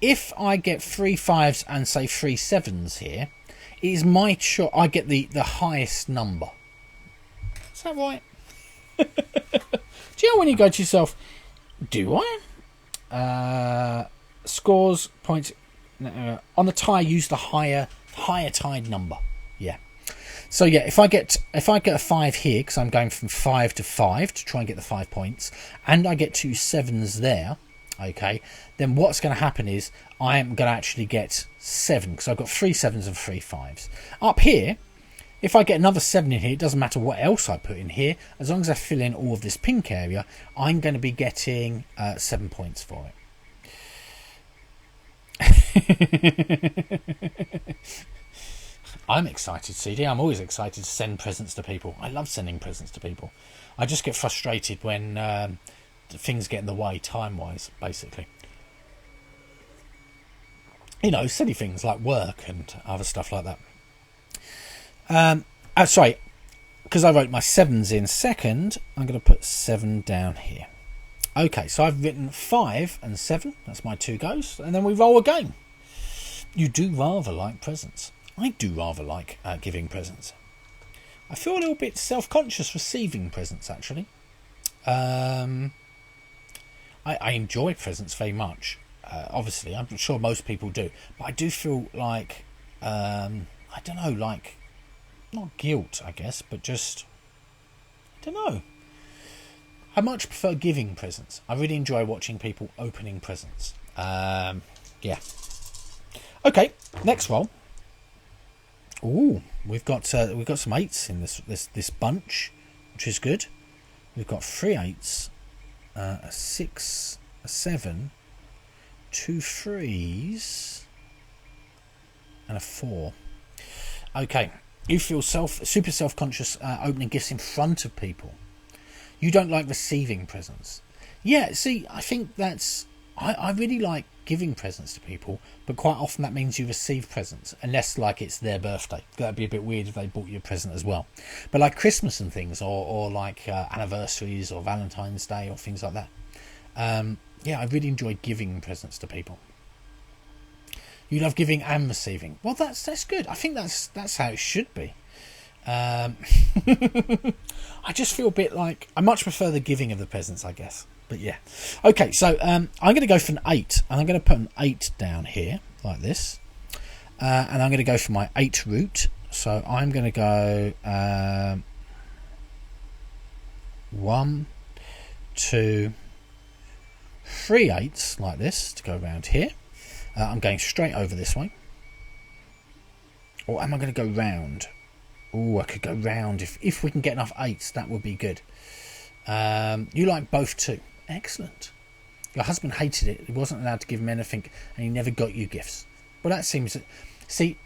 if I get 3 5s and say 3 7s here, it is my choice. I get the highest number. Is that right? Do you know when you go to yourself, do I? Scores, points. On the tie, use the higher tied number. Yeah. So yeah, if I get a 5 here, because I'm going from 5 to 5 to try and get the 5 points, and I get 2 7s there, okay, then what's going to happen is I am going to actually get 7, because I've got 3 7s and 3 5s. Up here, if I get another 7 in here, it doesn't matter what else I put in here, as long as I fill in all of this pink area, I'm going to be getting 7 points for it. I'm excited, CD. I'm always excited to send presents to people. I love sending presents to people. I just get frustrated when things get in the way, time-wise, basically. You know, silly things like work and other stuff like that. Sorry, because I wrote my 7s in second, I'm going to put 7 down here. Okay, so I've written 5 and 7. That's my 2 goes. And then we roll again. You do rather like presents. I do rather like giving presents. I feel a little bit self-conscious receiving presents, actually. I enjoy presents very much. Obviously, I'm sure most people do. But I do feel like, I don't know, like, not guilt, I guess, but just, I don't know. I much prefer giving presents. I really enjoy watching people opening presents. Yeah. Okay, next roll. Ooh, we've got some 8s in this bunch, which is good. We've got 3 8s, a 6, a 7, 2 3s, and a 4. Okay, you feel super self-conscious opening gifts in front of people. You don't like receiving presents. Yeah, see, I think that's... I really like giving presents to people, but quite often that means you receive presents, unless like it's their birthday. That'd be a bit weird if they bought you a present as well. But like Christmas and things, or like anniversaries or Valentine's Day or things like that. Yeah, I really enjoy giving presents to people. You love giving and receiving. Well, that's good. I think that's how it should be. I just feel a bit like I much prefer the giving of the presents, I guess. But yeah. Okay, so I'm going to go for an 8, and I'm going to put an 8 down here, like this. And I'm going to go for my 8 route. So I'm going to go 1, 2, 3 8s, like this, to go around here. I'm going straight over this way. Or am I going to go round? Oh, I could go round. If we can get enough 8s, that would be good. You like both too. Excellent. Your husband hated it. He wasn't allowed to give him anything, and he never got you gifts. Well, that seems... See,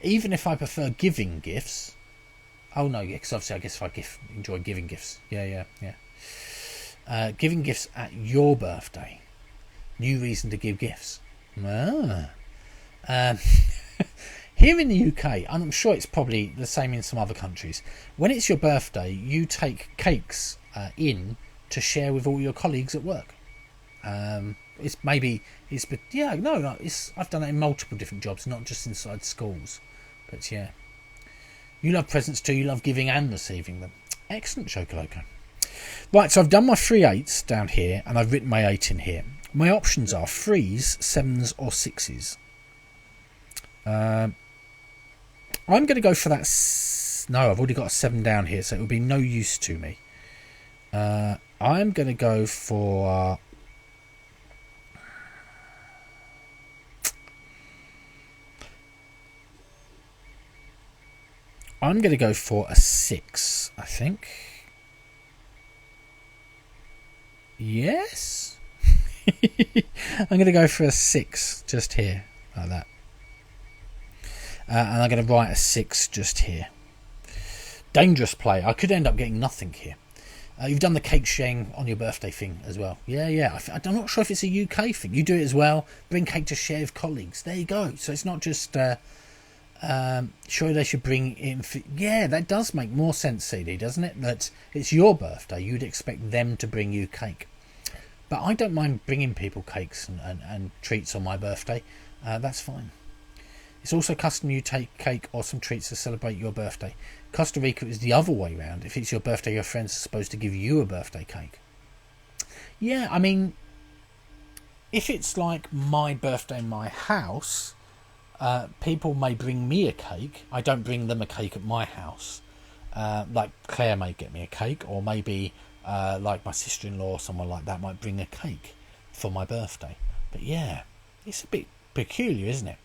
even if I prefer giving gifts... Oh, no, yeah, because obviously I guess if I enjoy giving gifts. Yeah. Giving gifts at your birthday. New reason to give gifts. Here in the UK, and I'm sure it's probably the same in some other countries, when it's your birthday, you take cakes in to share with all your colleagues at work. I've done that in multiple different jobs, not just inside schools. But yeah, you love presents too. You love giving and receiving them. Excellent, Chocoloco. Right, so I've done my 3 8s down here, and I've written my 8 in here. My options are 3s, 7s, or 6s. I'm going to go for that. No, I've already got a 7 down here, so it would be no use to me. I'm going to go for... I'm going to go for a 6, I think. Yes? I'm going to go for a 6 just here, like that. and I'm going to write a 6 just here. Dangerous play. I could end up getting nothing here. You've done the cake sharing on your birthday thing as well. Yeah. I'm not sure if it's a UK thing. You do it as well. Bring cake to share with colleagues. There you go. So it's not just... sure, they should bring in... Yeah, that does make more sense, CD, doesn't it? That it's your birthday. You'd expect them to bring you cake. But I don't mind bringing people cakes and treats on my birthday. That's fine. It's also custom you take cake or some treats to celebrate your birthday. Costa Rica is the other way round. If it's your birthday, your friends are supposed to give you a birthday cake. Yeah, I mean, if it's like my birthday in my house, people may bring me a cake. I don't bring them a cake at my house. Like Claire may get me a cake, or maybe like my sister-in-law or someone like that might bring a cake for my birthday. But yeah, it's a bit peculiar, isn't it?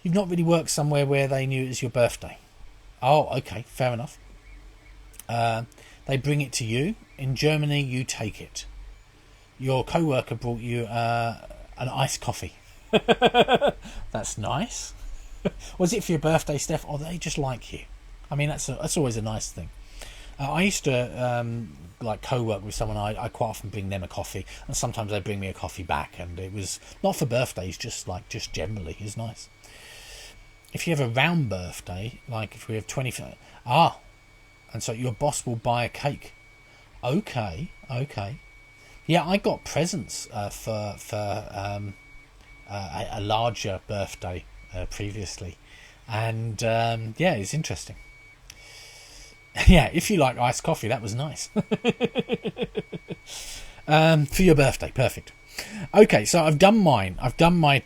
You've not really worked somewhere where they knew it was your birthday. Oh, okay, fair enough. They bring it to you. In Germany, you take it. Your co-worker brought you an iced coffee. That's nice. Was it for your birthday, Steph, or they just like you? I mean, that's always a nice thing. I used to like co-work with someone. I quite often bring them a coffee, and sometimes they bring me a coffee back. And it was not for birthdays, just generally. It's nice. If you have a round birthday, like if we have 25... and so your boss will buy a cake. Okay. Yeah, I got presents for a larger birthday previously. And yeah, it's interesting. Yeah, if you like iced coffee, that was nice. For your birthday, perfect. Okay, so I've done mine. I've done my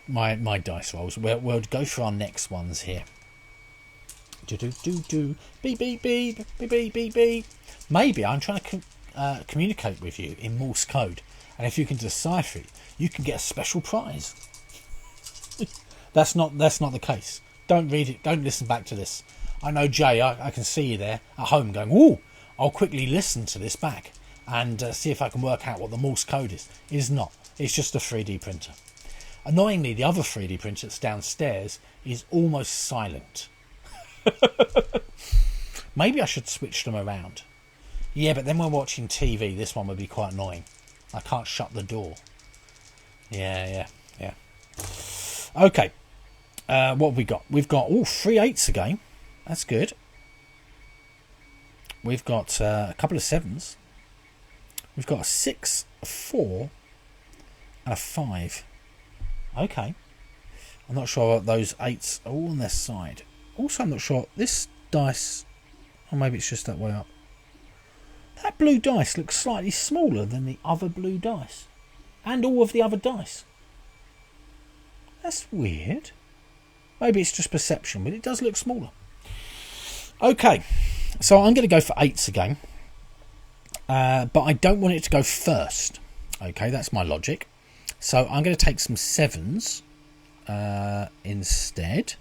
dice rolls. We'll go for our next ones here. Beep, beep, beep, beep, beep, beep, beep. Maybe I'm trying to communicate with you in Morse code, and if you can decipher it, you can get a special prize. That's not the case. Don't read it. Don't listen back to this. I know, Jay. I can see you there at home going, "Ooh, I'll quickly listen to this back and see if I can work out what the Morse code is." It is not. It's just a 3D printer. Annoyingly, the other 3D printer that's downstairs is almost silent. Maybe I should switch them around. Yeah, but then when watching TV, this one would be quite annoying. I can't shut the door. Yeah. Okay. What have we got? We've got 3 8s again. That's good. We've got a couple of 7s. We've got a 6, a 4, and a 5. Okay. I'm not sure what those 8s are all on their side. Also, I'm not sure. This dice... Or maybe it's just that way up. That blue dice looks slightly smaller than the other blue dice. And all of the other dice. That's weird. Maybe it's just perception, but it does look smaller. Okay. So I'm going to go for 8s again. But I don't want it to go first. Okay, that's my logic. So I'm going to take some 7s instead.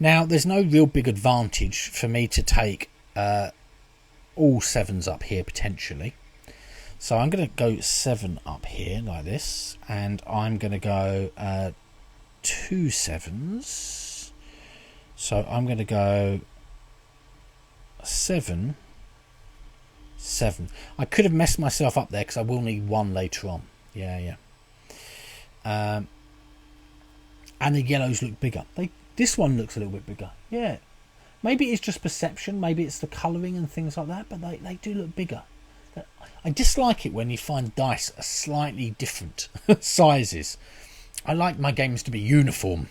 Now, there's no real big advantage for me to take all 7s up here, potentially. So I'm going to go 7 up here, like this. And I'm going to go 2 7s. So I'm going to go 7... 7. I could have messed myself up there because I will need 1 later on. Yeah. And the yellows look bigger. This one looks a little bit bigger. Yeah. Maybe it's just perception. Maybe it's the colouring and things like that. But they do look bigger. I dislike it when you find dice are slightly different sizes. I like my games to be uniform.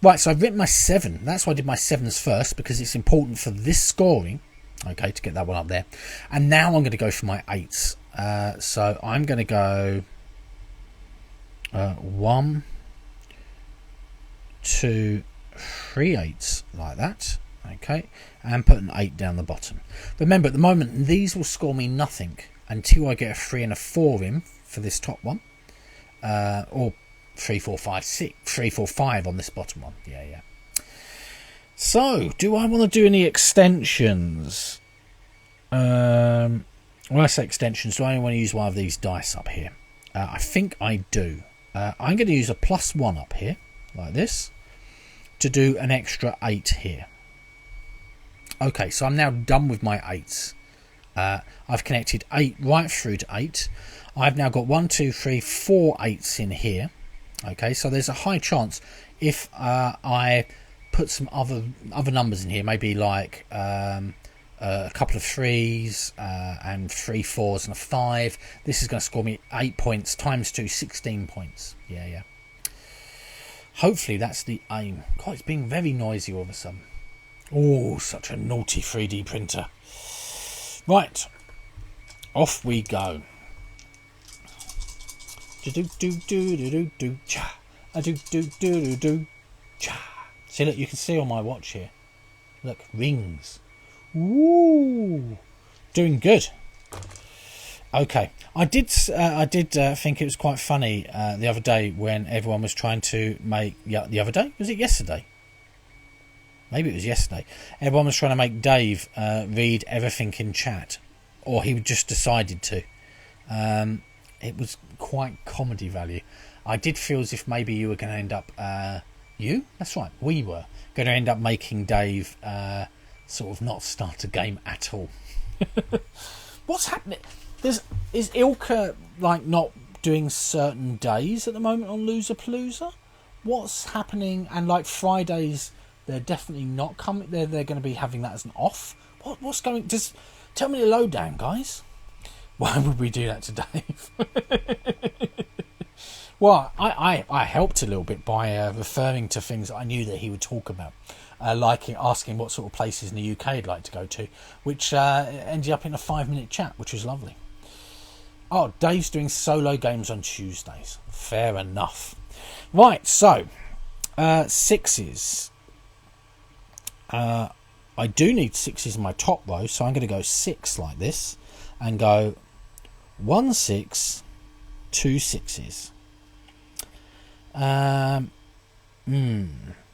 Right, so I've written my 7. That's why I did my 7s first, because it's important for this scoring. Okay, to get that one up there. And now I'm going to go for my 8s. So I'm going to go 1, 2, 3 8s like that. Okay, and put an 8 down the bottom. Remember, at the moment, these will score me nothing until I get a 3 and a 4 in for this top one. Or 3, 4, 5, 6. 3, 4, 5 on this bottom one. Yeah. So, do I want to do any extensions? When I say extensions, do I want to use one of these dice up here? I think I do. I'm going to use a +1 up here, like this. to do an extra 8 here. Okay, so I'm now done with my 8s. I've connected 8 right through to 8. I've now got 1, 2, 3, 4 8s in here. Okay, so there's a high chance if I put some other numbers in here, maybe like a couple of 3s and 3 4s and a 5. This is going to score me 8 points times 2, 16 points. Yeah. Hopefully that's the aim. God, it's being very noisy all of a sudden. Oh, such a naughty 3D printer. Right, off we go. See, look, you can see on my watch here. Look, rings. Ooh, doing good. Okay, I did think it was quite funny the other day when everyone was trying to make. Yeah, the other day, was it yesterday? Maybe it was yesterday. Everyone was trying to make Dave read everything in chat, or he just decided to. It was quite comedy value. I did feel as if maybe you were going to end up. That's right. We were going to end up making Dave sort of not start a game at all. What's happening? Is Ilka like not doing certain days at the moment on Loserpalooza? What's happening? And like Fridays, they're definitely not coming. They're going to be having that as an off. What's going? Just tell me the lowdown, guys. Why would we do that to Dave? Well, I helped a little bit by referring to things I knew that he would talk about, like asking what sort of places in the UK he'd like to go to, which ended up in a 5-minute chat, which was lovely. Oh, Dave's doing solo games on Tuesdays. Fair enough. Right, so 6s. I do need 6s in my top row, so I'm going to go 6 like this and go 1 6, 2 6s.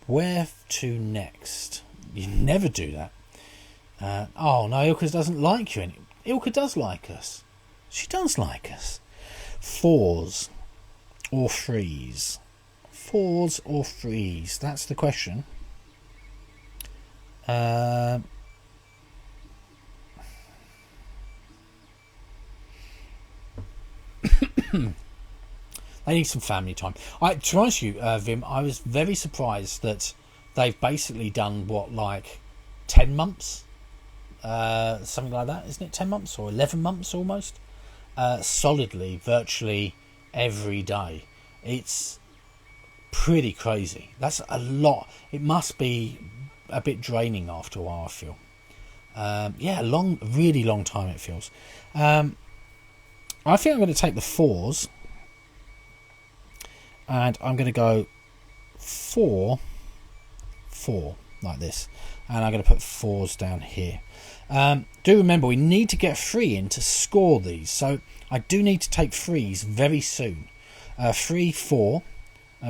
Where to next? You never do that. Oh no, Ilka doesn't like you. Ilka does like us. She does like us. 4s or 3s? 4s or 3s? That's the question. They need some family time. To be honest with you, Vim, I was very surprised that they've basically done like 10 months, something like that, isn't it? 10 months or 11 months almost, solidly, virtually every day. It's pretty crazy. That's a lot. It must be a bit draining after a while, I feel. Really long time it feels. I think I'm going to take the 4s. And I'm going to go 4, 4, like this. And I'm going to put 4s down here. Do remember, we need to get 3 in to score these. So I do need to take 3s very soon. 3, 4.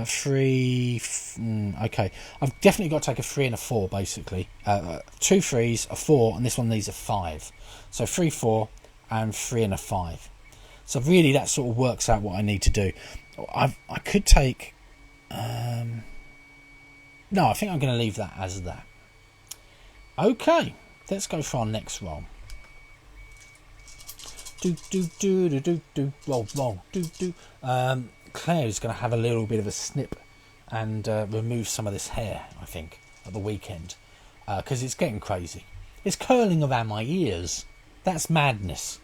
3... okay. I've definitely got to take a 3 and a 4, basically. 2 3s, a 4, and this one needs a 5. So 3, 4, and 3 and a 5. So really that sort of works out what I need to do. I could take... no, I think I'm going to leave that as that. Okay, let's go for our next roll. Roll. Claire is going to have a little bit of a snip and remove some of this hair, I think, at the weekend. Because it's getting crazy. It's curling around my ears. That's madness.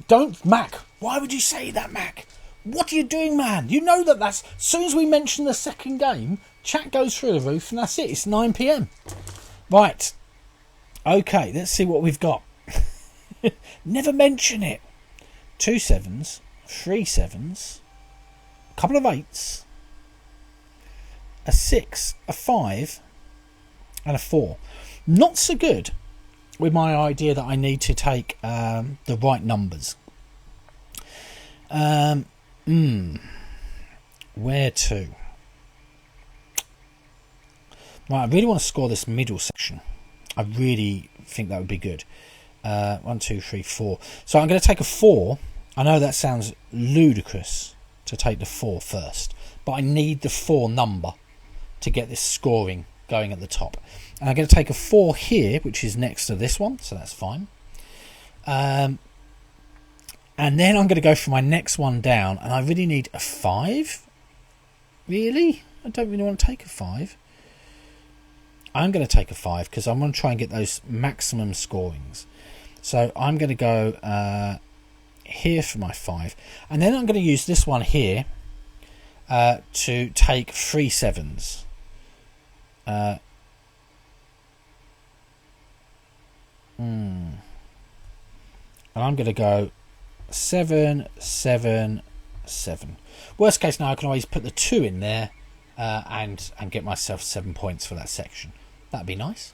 Don't, Mac. Why would you say that, Mac? What are you doing, man? You know that's... As soon as we mention the second game, chat goes through the roof and that's it. It's 9 p.m. Right. Okay, let's see what we've got. Never mention it. 2 7s, 3 7s, a couple of 8s, a 6, a 5, and a 4. Not so good with my idea that I need to take the right numbers. Where to? Right, I really want to score this middle section. I really think that would be good. 1, 2, 3, 4. So I'm going to take a 4. I know that sounds ludicrous to take the 4 first, but I need the 4 number to get this scoring going at the top. And I'm going to take a 4 here, which is next to this one, so that's fine. And then I'm going to go for my next one down, and I really need a 5. Really? I don't really want to take a 5. I'm going to take a 5 because I'm going to try and get those maximum scorings. So I'm going to go here for my 5. And then I'm going to use this one here to take 3 7s. And I'm going to go 7, 7, 7. Worst case now I can always put the 2 in there and get myself 7 points for that section. That'd be nice.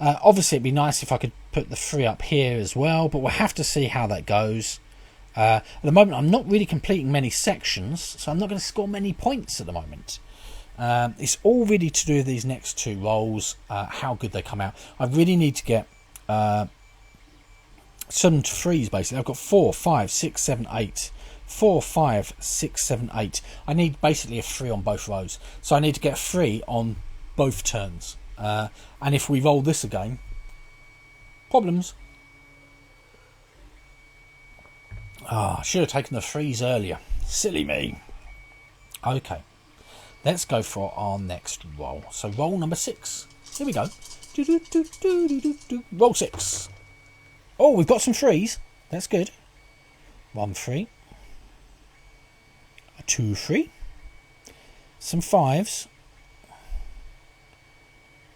Obviously it'd be nice if I could put the 3 up here as well, but we'll have to see how that goes. At the moment I'm not really completing many sections, so I'm not going to score many points at the moment. It's all really to do with these next 2 rolls, how good they come out. I really need to get some 3s basically. I've got 4, 5, 6, 7, 8. 4, 5, 6, 7, 8. I need basically a 3 on both rows. So I need to get a 3 on both turns. And if we roll this again, problems. I should have taken the 3s earlier. Silly me. Okay. Let's go for our next roll. So roll number 6. Here we go. Roll 6. Oh, we've got some 3s. That's good. 1 3. 2 3. Some 5s.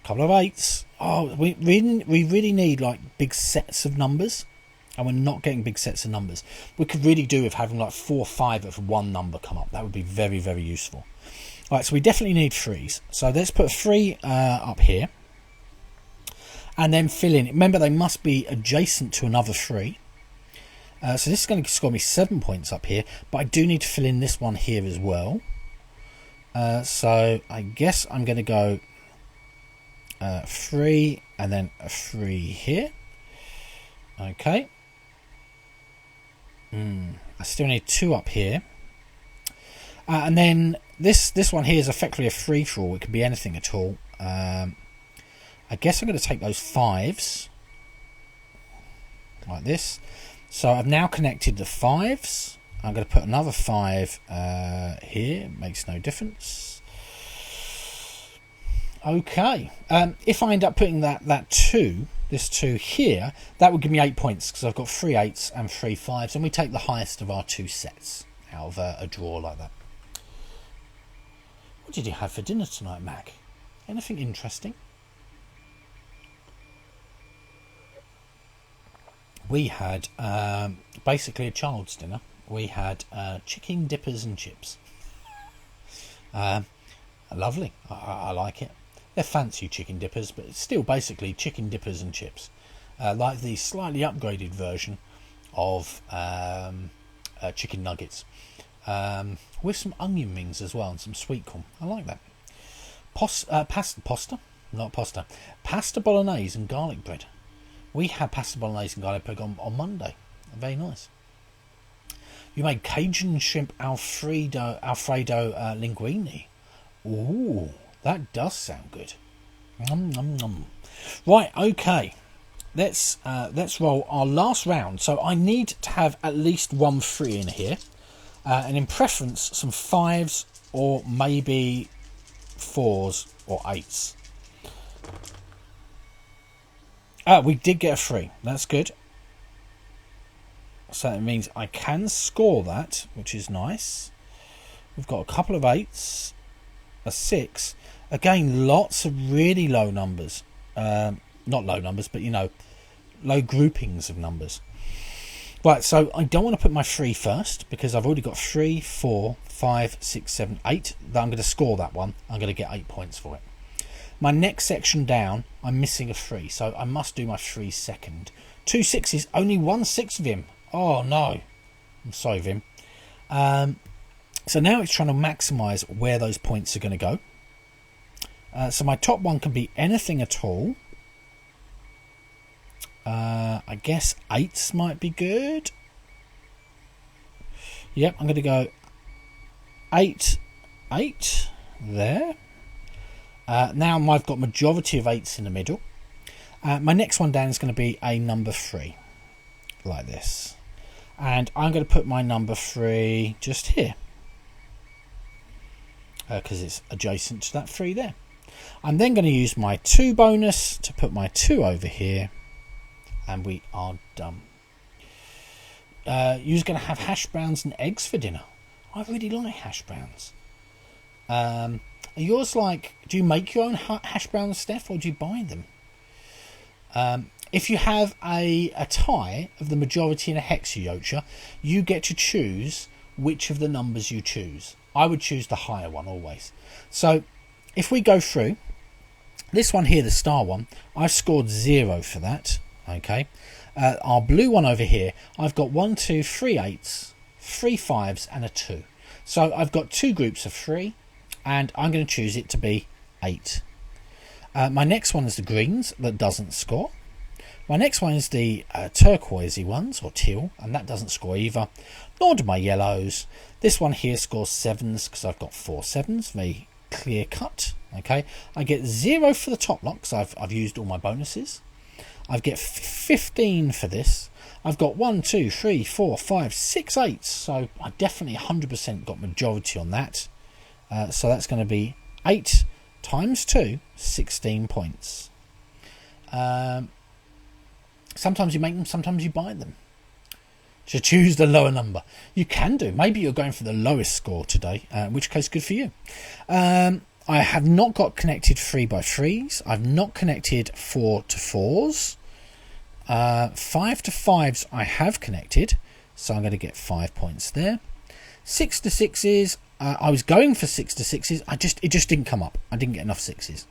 Couple of 8s. Oh, we really need like big sets of numbers, and we're not getting big sets of numbers. We could really do with having like 4 or 5 of one number come up. That would be very, very useful. All right, so we definitely need 3s. So let's put 3 up here, and then fill in. Remember, they must be adjacent to another 3. So this is going to score me 7 points up here, but I do need to fill in this one here as well. So I guess I'm going to go 3 and then a 3 here. Okay. I still need 2 up here. And then this one here is effectively a free-for-all. It could be anything at all. I guess I'm going to take those 5s like this. So I've now connected the 5s. I'm going to put another 5 here. It makes no difference. Okay. If I end up putting that 2, this 2 here, that would give me 8 points because I've got 3 8s and 3 5s, and we take the highest of our 2 sets out of a draw like that. What did you have for dinner tonight, Mac? Anything interesting? We had basically a child's dinner. We had chicken dippers and chips. Lovely. I like it. They're fancy chicken dippers, but it's still basically chicken dippers and chips. Like the slightly upgraded version of chicken nuggets. With some onion rings as well and some sweet corn. I like that. Pasta bolognese and garlic bread. We had pasta bolognese and garlic bread on Monday. Very nice. You made Cajun shrimp Alfredo linguine. Ooh, that does sound good. Nom, nom, nom. Right, okay. Let's roll our last round. So I need to have at least 1 3 in here. And in preference, some 5s or maybe 4s or 8s. We did get a 3. That's good. So that means I can score that, which is nice. We've got a couple of 8s, a 6. Again, lots of really low numbers. Not low numbers, but low groupings of numbers. Right, so I don't want to put my 3 first because I've already got 3, 4, 5, 6, 7, 8. I'm going to score that one. I'm going to get 8 points for it. My next section down, I'm missing a 3, so I must do my 3 second. 2 6s, only 1 6, Vim. Oh no, I'm sorry, Vim. So now it's trying to maximise where those points are going to go. So my top one can be anything at all. I guess 8s might be good. Yep, I'm going to go 8, 8 there. Now I've got majority of 8s in the middle. My next one down is going to be a number 3, like this. And I'm going to put my number 3 just here, because it's adjacent to that 3 there. I'm then going to use my 2 bonus to put my 2 over here, and we are done. You're going to have hash browns and eggs for dinner. I really like hash browns. Are yours like, do you make your own hash browns, Steph, or do you buy them? If you have a tie of the majority in a hexayocha, you get to choose which of the numbers you choose. I would choose the higher one always. So if we go through this one here, the star one, I've scored 0 for that. Okay. Our blue one over here, I've got 1, 2, 3 8s, 3 5s, and a 2. So I've got 2 groups of 3, and I'm going to choose it to be 8. My next one is the greens, that doesn't score. My next one is the turquoisey ones, or teal, and that doesn't score either. Nor do my yellows. This one here scores 7s, because I've got 4 7s, very clear cut. Okay, I get 0 for the top lock, because I've used all my bonuses. I get 15 for this. I've got 1, 2, 3, 4, 5, 6 8s, so I definitely 100% got majority on that. So that's going to be 8 times 2, 16 points. Sometimes you make them, sometimes you buy them. To choose the lower number. You can do. Maybe you're going for the lowest score today, in which case, good for you. I have not got connected 3x3s. I've not connected 4-4s. 5-5s I have connected, so I'm going to get 5 points there. 6-6s, I was going for 6-6s. It just didn't come up. I didn't get enough 6s.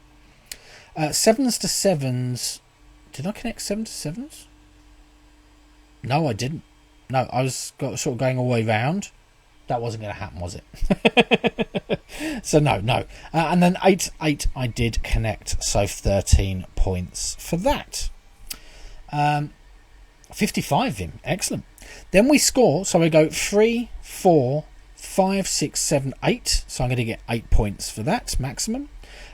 7s. Did I connect 7-7s? No, I didn't. No, I was sort of going all the way round. That wasn't going to happen, was it? So no. And then 8 I did connect, so 13 points for that. 55 Vim, excellent. Then we score, so we go 3, 4, 5, 6, 7, 8. So I'm going to get 8 points for that maximum.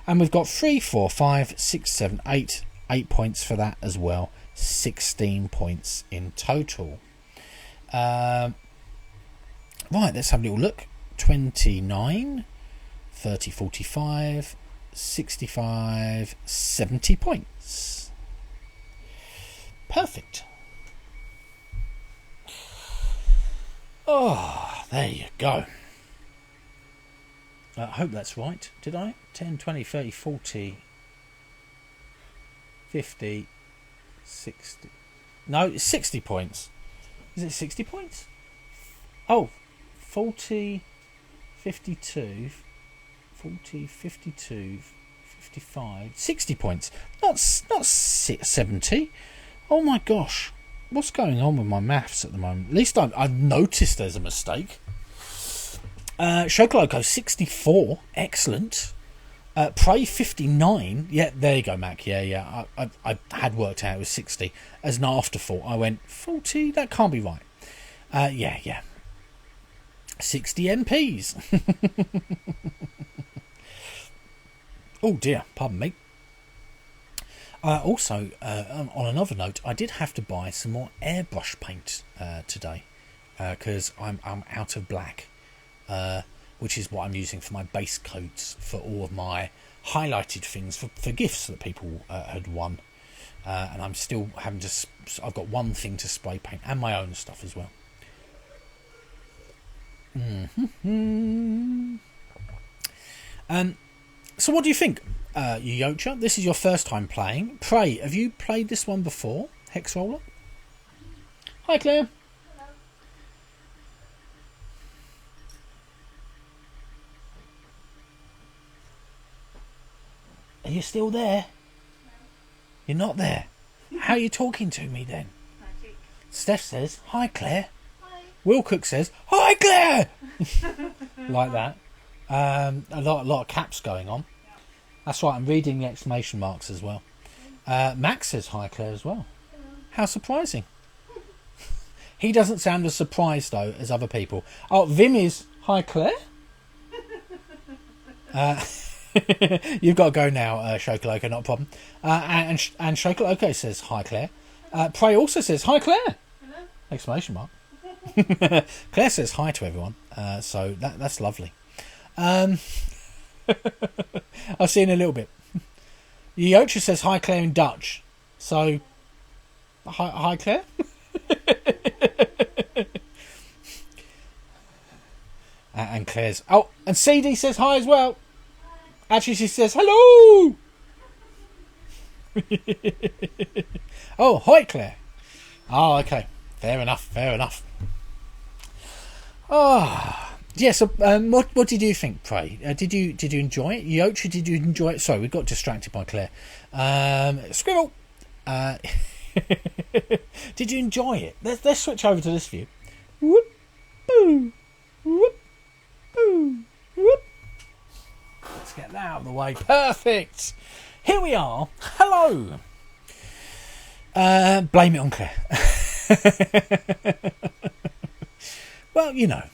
And we've got 3, 4, 5, 6, 7, 8. 8 points for that as well. 16 points in total. Right, let's have a little look. 29, 30, 45, 65, 70 points. Perfect. Oh, there you go. I hope that's right. Did I? 10, 20, 30, 40, 50, 60. No, it's 60 points. Is it 60 points? Oh, 40, 52, 40, 52, 55, 60 points. Not 70. Oh my gosh. What's going on with my maths at the moment? At least I've noticed there's a mistake. Shokoloco 64. Excellent. Prey 59. Yeah, there you go, Mac. Yeah. I had worked out it was 60. As an afterthought, I went 40. That can't be right. Yeah. 60 MPs. Oh dear, pardon me. Also, on another note, I did have to buy some more airbrush paint today because I'm out of black, which is what I'm using for my base coats for all of my highlighted things for gifts that people had won, and I'm still having to. I've got one thing to spray paint and my own stuff as well. So what do you think, you Yocha? This is your first time playing. Prey, have you played this one before, Hex Roller? Hi, Claire. Hello. Are you still there? No. You're not there? How are you talking to me then? Magic. Steph says, hi, Claire. Hi. Will Cook says, hi, Claire! Like that. A lot of caps going on. Yeah. That's right, I'm reading the exclamation marks as well. Max says hi, Claire, as well. Hello. How surprising. He doesn't sound as surprised, though, as other people. Oh, Vim is, hi, Claire? You've got to go now, Shokoloka, not a problem. And Shokoloka says, hi, Claire. Prey also says, hi, Claire! Hello? Exclamation mark. Claire says hi to everyone, so that's lovely. I'll see you in a little bit. Yocha says hi, Claire, in Dutch. So, hi Claire? And Claire's... Oh, and CD says hi as well. Actually, she says hello! Oh, hi, Claire. Oh, okay. Fair enough. Oh, yeah, so what did you think, Prey? Did you enjoy it? Yocha, did you enjoy it? Sorry, we got distracted by Claire. Squirrel! Did you enjoy it? Let's switch over to this view. Whoop, boo, whoop, boo, whoop. Let's get that out of the way. Perfect! Here we are. Hello! Blame it on Claire. Well, you know.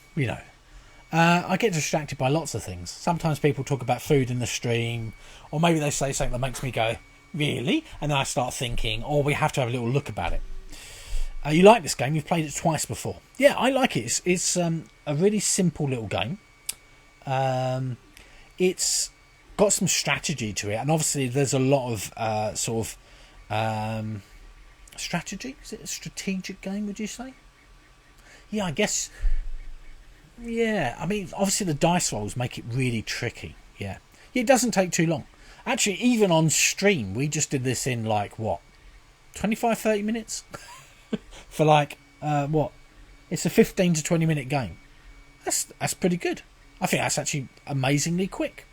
I get distracted by lots of things. Sometimes people talk about food in the stream, or maybe they say something that makes me go, really? And then I start thinking, oh, we have to have a little look about it. You like this game? You've played it twice before. Yeah, I like it. It's a really simple little game. It's got some strategy to it, and obviously there's a lot of strategy. Is it a strategic game, would you say? Yeah, I guess. Yeah, I mean, obviously the dice rolls make it really tricky. Yeah, it doesn't take too long. Actually, even on stream, we just did this in 25-30 minutes for what? It's a 15 to 20 minute game. That's pretty good. I think that's actually amazingly quick.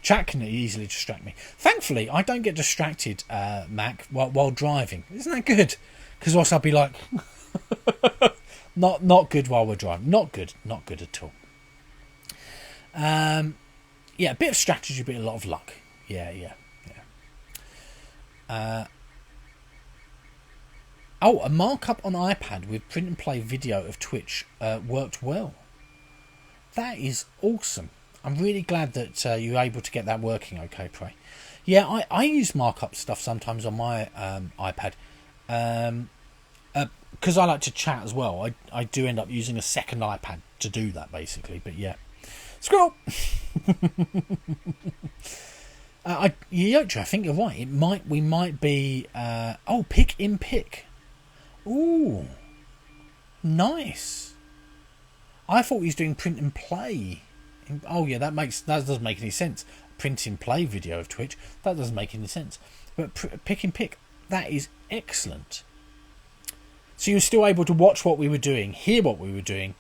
Chat can easily distract me. Thankfully, I don't get distracted, Mac, while driving. Isn't that good? Because else I'll be like, not good while we're driving. Not good at all. Yeah, a bit of strategy, but a lot of luck. Yeah. A markup on iPad with print and play video of Twitch worked well. That is awesome. I'm really glad that you're able to get that working okay, Prey. Yeah, I use markup stuff sometimes on my iPad. Because I like to chat as well. I do end up using a second iPad to do that, basically. But yeah. Squirrel! Yocha, I think you're right. We might be... pick in pick. Ooh. Nice. I thought he was doing print and play. Oh yeah, that doesn't make any sense. Print and play video of Twitch, that doesn't make any sense. But pick and pick, that is excellent. So you were still able to watch what we were doing, hear what we were doing.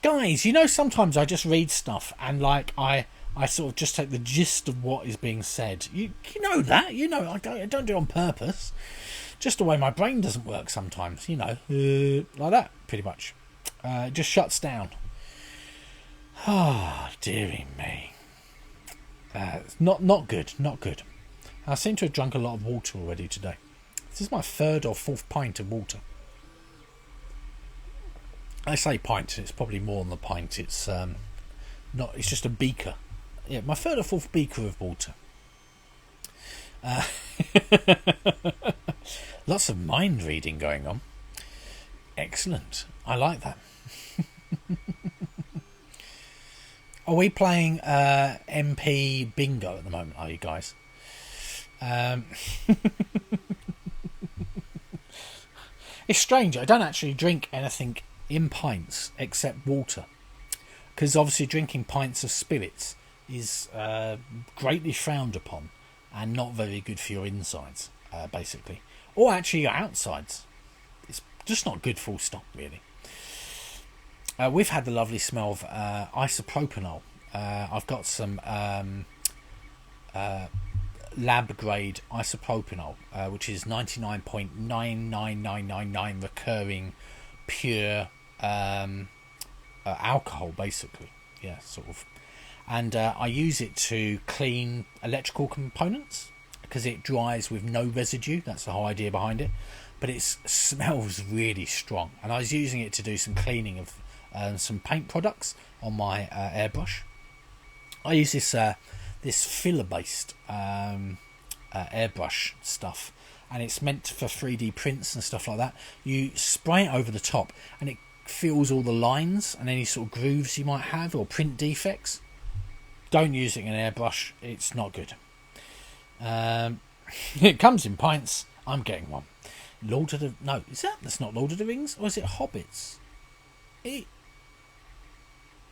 Guys, sometimes I just read stuff and I sort of just take the gist of what is being said. You know that, I don't do it on purpose. Just the way my brain doesn't work sometimes, like that, pretty much. It just shuts down. Ah, oh, dearie me. Not good. I seem to have drunk a lot of water already today. This is my third or fourth pint of water. I say pint, it's probably more than a pint. It's it's just a beaker. Yeah, my third or fourth beaker of water. Lots of mind reading going on. Excellent. I like that. Are we playing MP Bingo at the moment, are you guys? It's strange. I don't actually drink anything in pints except water. Because obviously drinking pints of spirits is greatly frowned upon and not very good for your insides, basically. Or actually your outsides. It's just not good, full stop, really. We've had the lovely smell of isopropanol. I've got some lab grade isopropanol, which is 99.99999 recurring pure alcohol, basically. Yeah, sort of. And I use it to clean electrical components because it dries with no residue. That's the whole idea behind it. but it smells really strong. And I was using it to do some cleaning of some paint products on my airbrush. I use this filler based airbrush stuff, and it's meant for 3D prints and stuff like that. You spray it over the top and it fills all the lines and any sort of grooves you might have or print defects. Don't use it in an airbrush, it's not good. It comes in pints. I'm getting one. That's not Lord of the Rings, or is it Hobbits?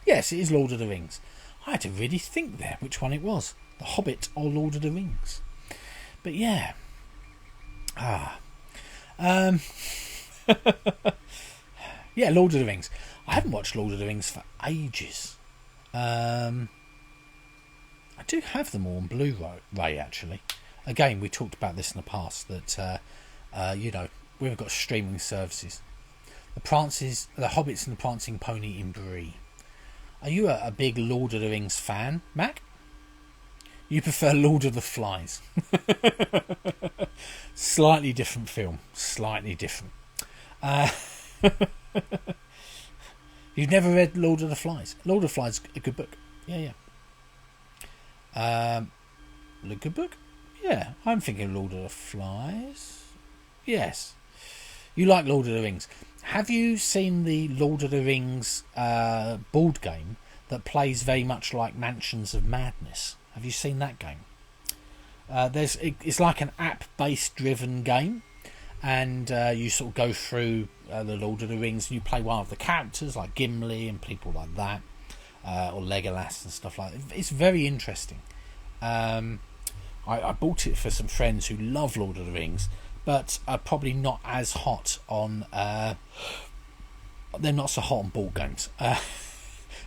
Yes, it is Lord of the Rings. I had to really think there which one it was, The Hobbit or Lord of the Rings. But yeah. Yeah, Lord of the Rings. I haven't watched Lord of the Rings for ages. I do have them all on Blu-ray, actually. Again, we talked about this in the past, that we've got streaming services. The Hobbits and the Prancing Pony in Bree. Are you a big Lord of the Rings fan, Mac? You prefer Lord of the Flies. Slightly different film. Slightly different. You've never read Lord of the Flies? Lord of the Flies, a good book. Yeah. A good book? Yeah, I'm thinking Lord of the Flies. Yes. You like Lord of the Rings. Have you seen the Lord of the Rings board game that plays very much like Mansions of Madness? Have you seen that game? It's like an app-based driven game, and you sort of go through the Lord of the Rings, and you play one of the characters like Gimli and people like that, or Legolas and stuff like that. It's very interesting. I bought it for some friends who love Lord of the Rings, but are probably not as hot on. They're not so hot on board games,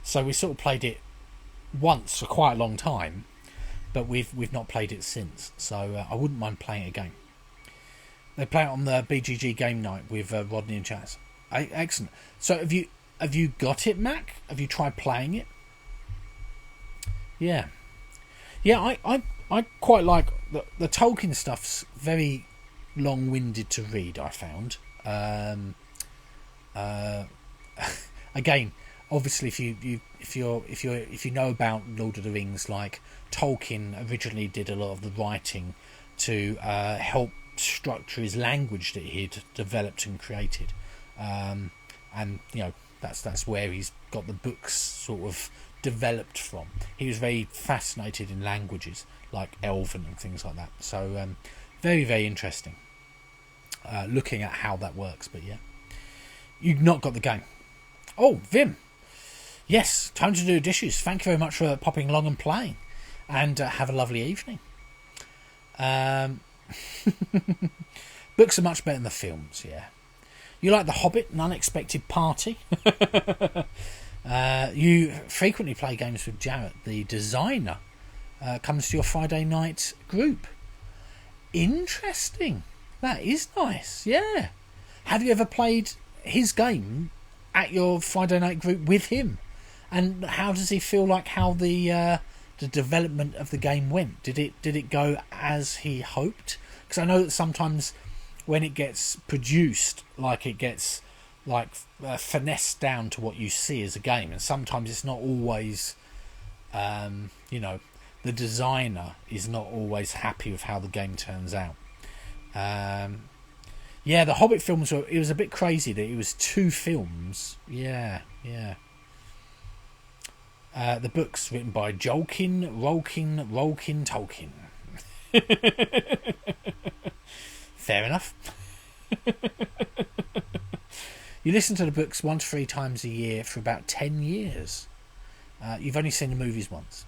so we sort of played it once for quite a long time, but we've not played it since. So I wouldn't mind playing it again. They play it on the BGG game night with Rodney and Chaz. Excellent. So have you got it, Mac? Have you tried playing it? Yeah. I quite like the Tolkien stuff's very long-winded to read, I found. Again, obviously, if you know about Lord of the Rings, like Tolkien originally did a lot of the writing to help structure his language that he'd developed and created, and that's where he's got the books sort of developed from. He was very fascinated in languages like Elven and things like that. So very, very interesting looking at how that works. But yeah, you've not got the game. Oh, Vim. Yes, time to do dishes. Thank you very much for popping along and playing, and have a lovely evening. Books are much better than the films. Yeah, you like The Hobbit, An Unexpected Party. You frequently play games with Jarrett, the designer. Comes to your Friday night group. Interesting. That is nice. Yeah. Have you ever played his game at your Friday night group with him? And how does he feel like how the development of the game went? Did it go as he hoped? Because I know that sometimes when it gets produced, like it gets finessed down to what you see as a game, and sometimes it's not always, the designer is not always happy with how the game turns out. The Hobbit films it was a bit crazy that it was 2 films. Yeah. The book's written by Rolkin Tolkien. Fair enough. You listen to the books 1 to 3 times a year for about 10 years. You've only seen the movies once.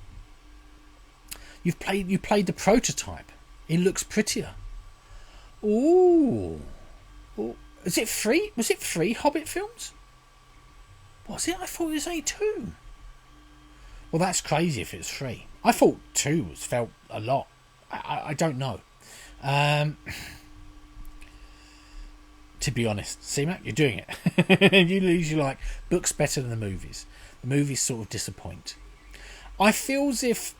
You played the prototype. It looks prettier. Ooh. Is it free? Was it 3 Hobbit films? Was it? I thought it was only 2. Well, that's crazy if it's 3. I thought 2 felt a lot. I don't know. To be honest, see, Mac, you're doing it. You usually like books better than the movies. The movies sort of disappoint. I feel as if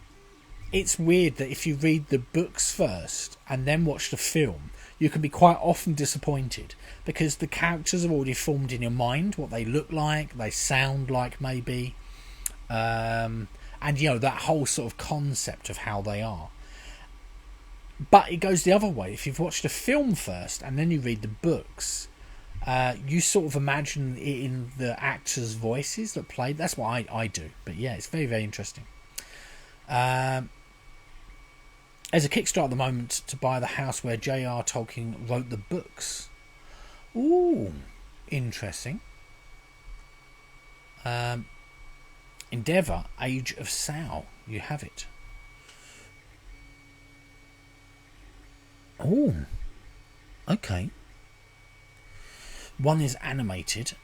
it's weird that if you read the books first and then watch the film, you can be quite often disappointed because the characters are already formed in your mind, what they look like, they sound like maybe, and that whole sort of concept of how they are. But it goes the other way. If you've watched a film first and then you read the books, you sort of imagine it in the actors' voices that played. That's what I do. But yeah, it's very, very interesting. There's a Kickstarter at the moment to buy the house where J.R. Tolkien wrote the books. Ooh, interesting. Endeavour, Age of Sau. You have it. Oh, okay. One is animated.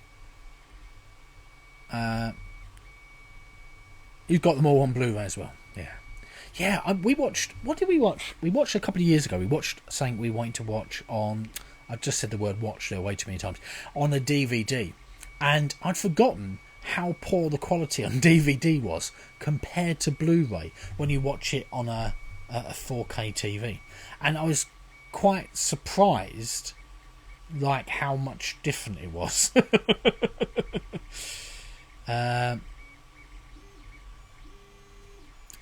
You've got them all on Blu-ray as well. Yeah. We watched. What did we watch? We watched a couple of years ago. We watched something we wanted to watch on. I've just said the word "watch" there way too many times. On a DVD, and I'd forgotten how poor the quality on DVD was compared to Blu-ray when you watch it on a 4K TV, and I was quite surprised like how much different it was.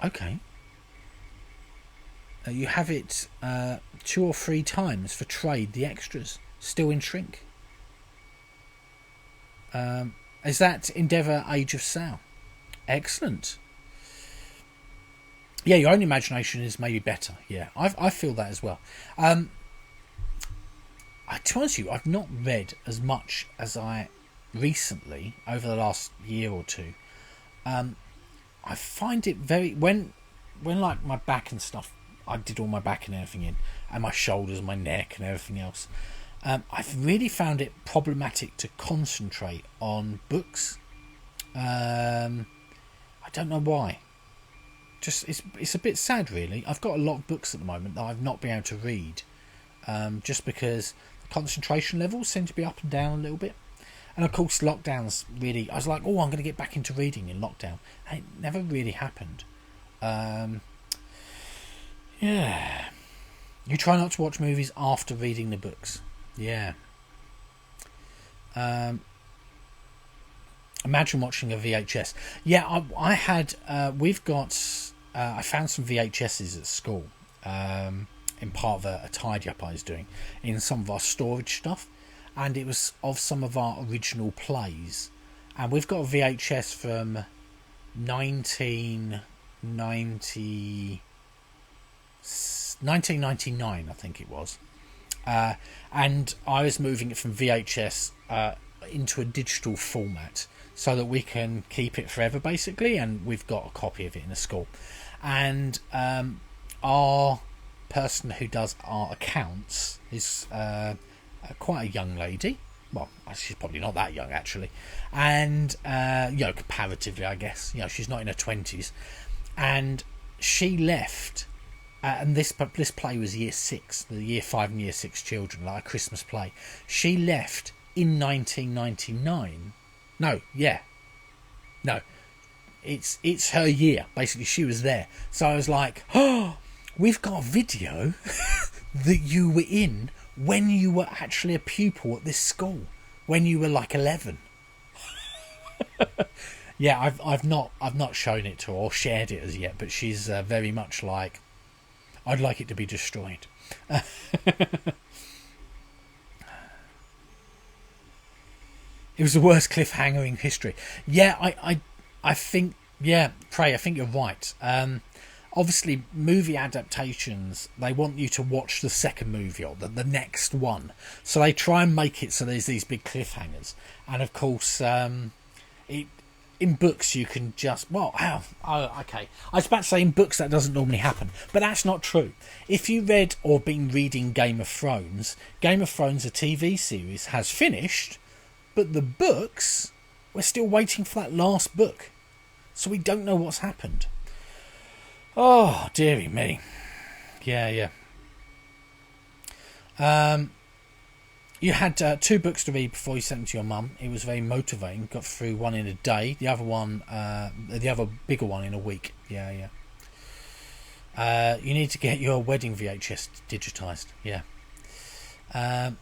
Okay, you have it 2 or 3 times for trade, the extras still in shrink. Is that Endeavour, Age of Sau? Excellent. Yeah, your own imagination is maybe better. Yeah, I feel that as well. To be honest with you, I've not read as much as I recently over the last year or two. I find it very when like my back and stuff. I did all my back and everything in, and my shoulders, my neck, and everything else. I've really found it problematic to concentrate on books. I don't know why. Just it's a bit sad, really. I've got a lot of books at the moment that I've not been able to read, just because the concentration levels seem to be up and down a little bit. And of course, lockdowns really. I was like, oh, I'm going to get back into reading in lockdown, and it never really happened. Yeah, you try not to watch movies after reading the books. Yeah. Imagine watching a VHS. Yeah, I had. We've got. I found some VHSs at school. In part of a tidy up I was doing in some of our storage stuff, and it was of some of our original plays. And we've got a VHS from 1999, I think it was. And I was moving it from VHS into a digital format so that we can keep it forever, basically, and we've got a copy of it in the school. And our person who does our accounts is quite a young lady. Well, she's probably not that young, actually. And, comparatively, I guess. She's not in her 20s. And she left... and this play was year 6, the year 5 and year 6 children, like a Christmas play. She left in 1999. No, it's her year. Basically, she was there. So I was like, oh, we've got a video that you were in when you were actually a pupil at this school, when you were like 11. Yeah, I've not shown it to her or shared it as yet, but she's very much like, I'd like it to be destroyed. It was the worst cliffhanger in history. Yeah, I think, yeah, Prey, I think you're right. Obviously, movie adaptations, they want you to watch the second movie or the next one. So they try and make it so there's these big cliffhangers. And of course, in books you can just... Well, okay. I was about to say in books that doesn't normally happen. But that's not true. If you read or been reading Game of Thrones, the TV series, has finished. But the books, we're still waiting for that last book. So we don't know what's happened. Oh, dearie me. Yeah. You had 2 books to read before you sent them to your mum. It was very motivating. Got through one in a day. The other bigger one in a week. Yeah. You need to get your wedding VHS digitised. Yeah. Um,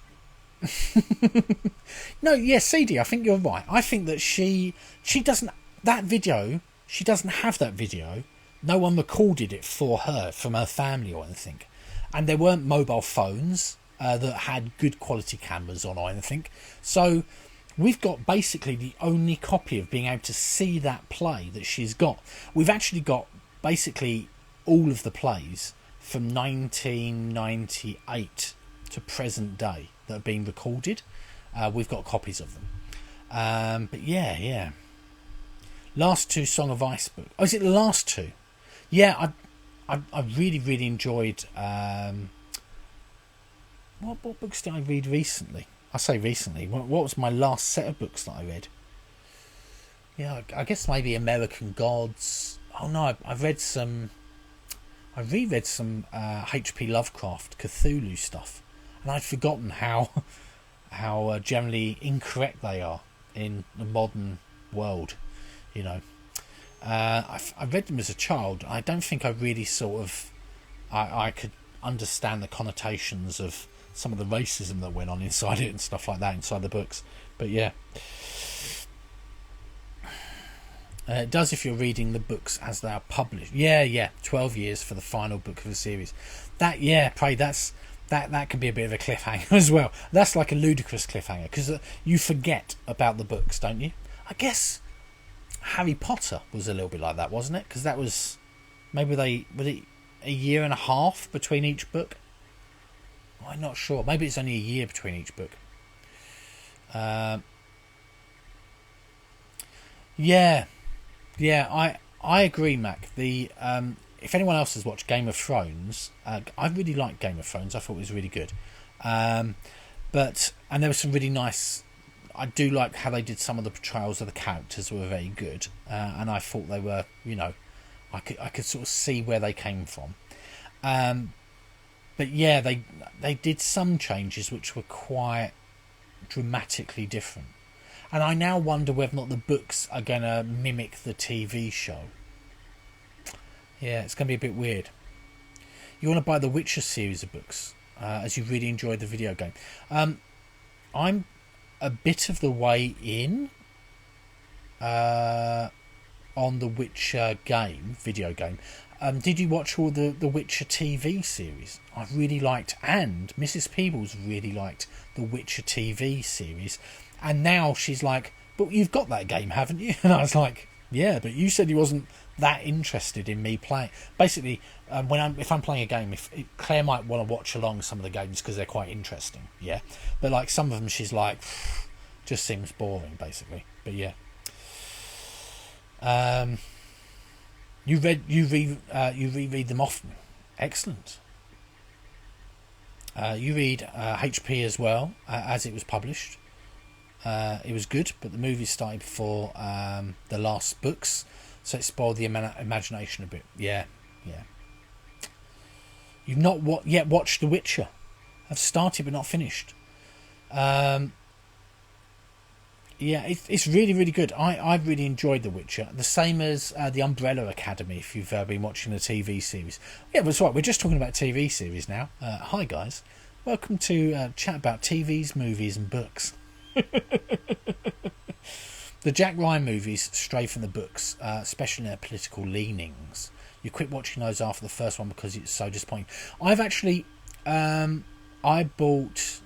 no, yeah, CD. I think you're right. I think that she doesn't that video. She doesn't have that video. No one recorded it for her from her family or anything, and there weren't mobile phones that had good quality cameras on or anything. So we've got basically the only copy of being able to see that play that she's got. We've actually got basically all of the plays from 1998 to present day that have been recorded. We've got copies of them. But yeah. Last two Song of Ice book. Oh, is it the last two? Yeah, I really enjoyed. What books did I read recently? I say recently. What was my last set of books that I read? Yeah, I guess maybe American Gods. Oh no, I've read some. I reread some H.P. Lovecraft Cthulhu stuff, and I'd forgotten how generally incorrect they are in the modern world. You know, I read them as a child. I don't think I really sort of I could understand the connotations of some of the racism that went on inside it and stuff like that inside the books. But yeah, it does if you're reading the books as they are published. Yeah, 12 years for the final book of the series. That can be a bit of a cliffhanger as well. That's like a ludicrous cliffhanger because you forget about the books, don't you? I guess Harry Potter was a little bit like that, wasn't it? Because that was maybe was it a year and a half between each book? I'm not sure. Maybe it's only a year between each book. Yeah, I agree, Mac. The if anyone else has watched Game of Thrones, I really liked Game of Thrones. I thought it was really good. And there was some really nice. I do like how they did some of the portrayals of the characters were very good, and I thought they were, I could sort of see where they came from. But yeah, they did some changes which were quite dramatically different. And I now wonder whether or not the books are going to mimic the TV show. Yeah, it's going to be a bit weird. You want to buy the Witcher series of books, as you really enjoyed the video game. I'm a bit of the way in on the Witcher video game. Did you watch all the Witcher TV series? I really liked, and Mrs. Peebles really liked the Witcher TV series. And now she's like, but you've got that game, haven't you? And I was like, yeah, but you said you wasn't that interested in me playing. Basically, if I'm playing a game, Claire might want to watch along some of the games because they're quite interesting, yeah. But like some of them, she's like, just seems boring, basically. But yeah. You reread them often. Excellent. You read HP as well as it was published. It was good, but the movie started before the last books, so it spoiled the imagination a bit. Yeah. You've not yet watched The Witcher. I've started but not finished. Yeah, it's really, really good. I've really enjoyed The Witcher. The same as The Umbrella Academy, if you've been watching the TV series. Yeah, that's right. We're just talking about TV series now. Hi, guys. Welcome to chat about TVs, movies and books. The Jack Ryan movies stray from the books, especially in their political leanings. You quit watching those after the first one because it's so disappointing. I've actually... I bought...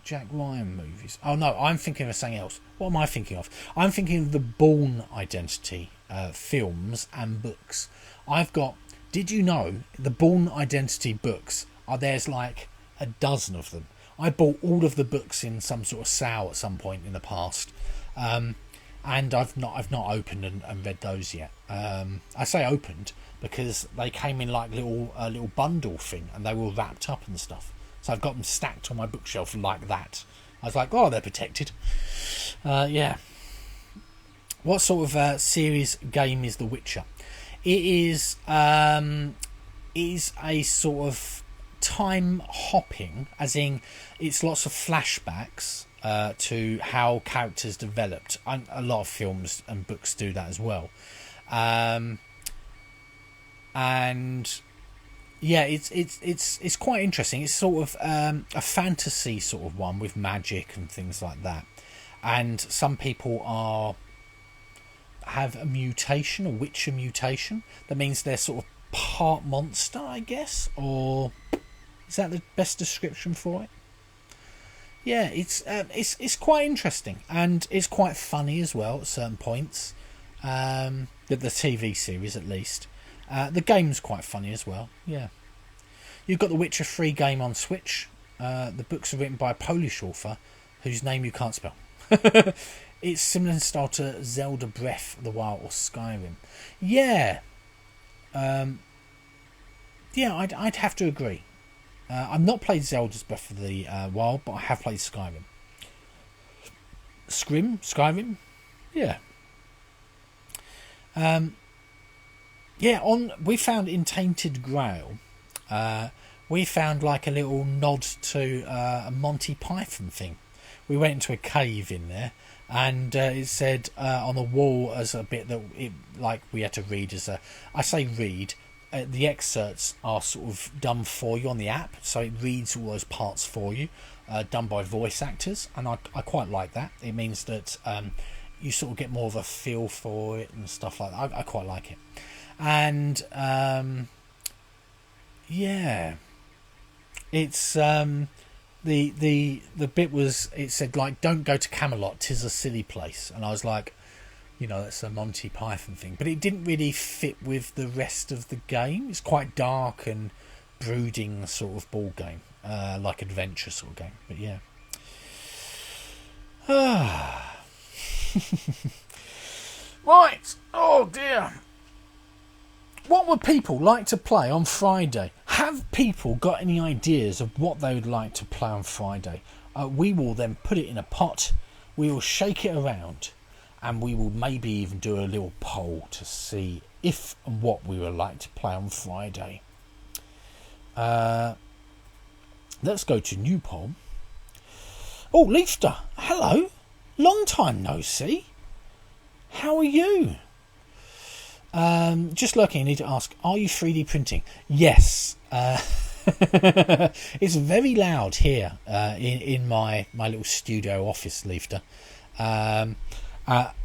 Jack Ryan movies. Oh no, I'm thinking of something else. What am I thinking of? I'm thinking of the Bourne Identity films and books. I've got. Did you know the Bourne Identity books there's like a dozen of them? I bought all of the books in some sort of sale at some point in the past, and I've not opened and read those yet. I say opened because they came in like little bundle thing, and they were wrapped up and stuff. So I've got them stacked on my bookshelf like that. I was like, oh, they're protected. Yeah. What sort of series game is The Witcher? It is a sort of time hopping, as in it's lots of flashbacks to how characters developed. A lot of films and books do that as well. And Yeah, it's quite interesting. It's sort of a fantasy sort of one with magic and things like that. And some people have a mutation, a Witcher mutation. That means they're sort of part monster, I guess, or is that the best description for it? Yeah, it's quite interesting, and it's quite funny as well at certain points. The TV series, at least. The game's quite funny as well. Yeah, you've got the Witcher 3 game on Switch. The books are written by a Polish author whose name you can't spell. It's similar in style to Zelda Breath of the Wild or Skyrim. Yeah, yeah, I'd have to agree. I've not played Zelda's Breath of the Wild, but I have played Skyrim. Skyrim, yeah. We found in Tainted Grail. We found like a little nod to a Monty Python thing. We went into a cave in there, and it said on the wall as a bit that we had to read as a. I say read. The excerpts are sort of done for you on the app, so it reads all those parts for you, done by voice actors, and I quite like that. It means that you sort of get more of a feel for it and stuff like that. I quite like it, and yeah, it's the bit was, it said like, don't go to Camelot, 'tis a silly place, and I was like, that's a Monty Python thing, but it didn't really fit with the rest of the game. It's quite dark and brooding sort of ball game, like adventure sort of game. But yeah. Right. Oh dear. What would people like to play on Friday? Have people got any ideas of what they would like to play on Friday? We will then put it in a pot. We will shake it around. And we will maybe even do a little poll to see if and what we would like to play on Friday. Let's go to new poll. Oh, Leafster, hello. Long time no see. How are you? Just looking, I need to ask, are you 3D printing? Yes. It's very loud here in my little studio office, Leafster.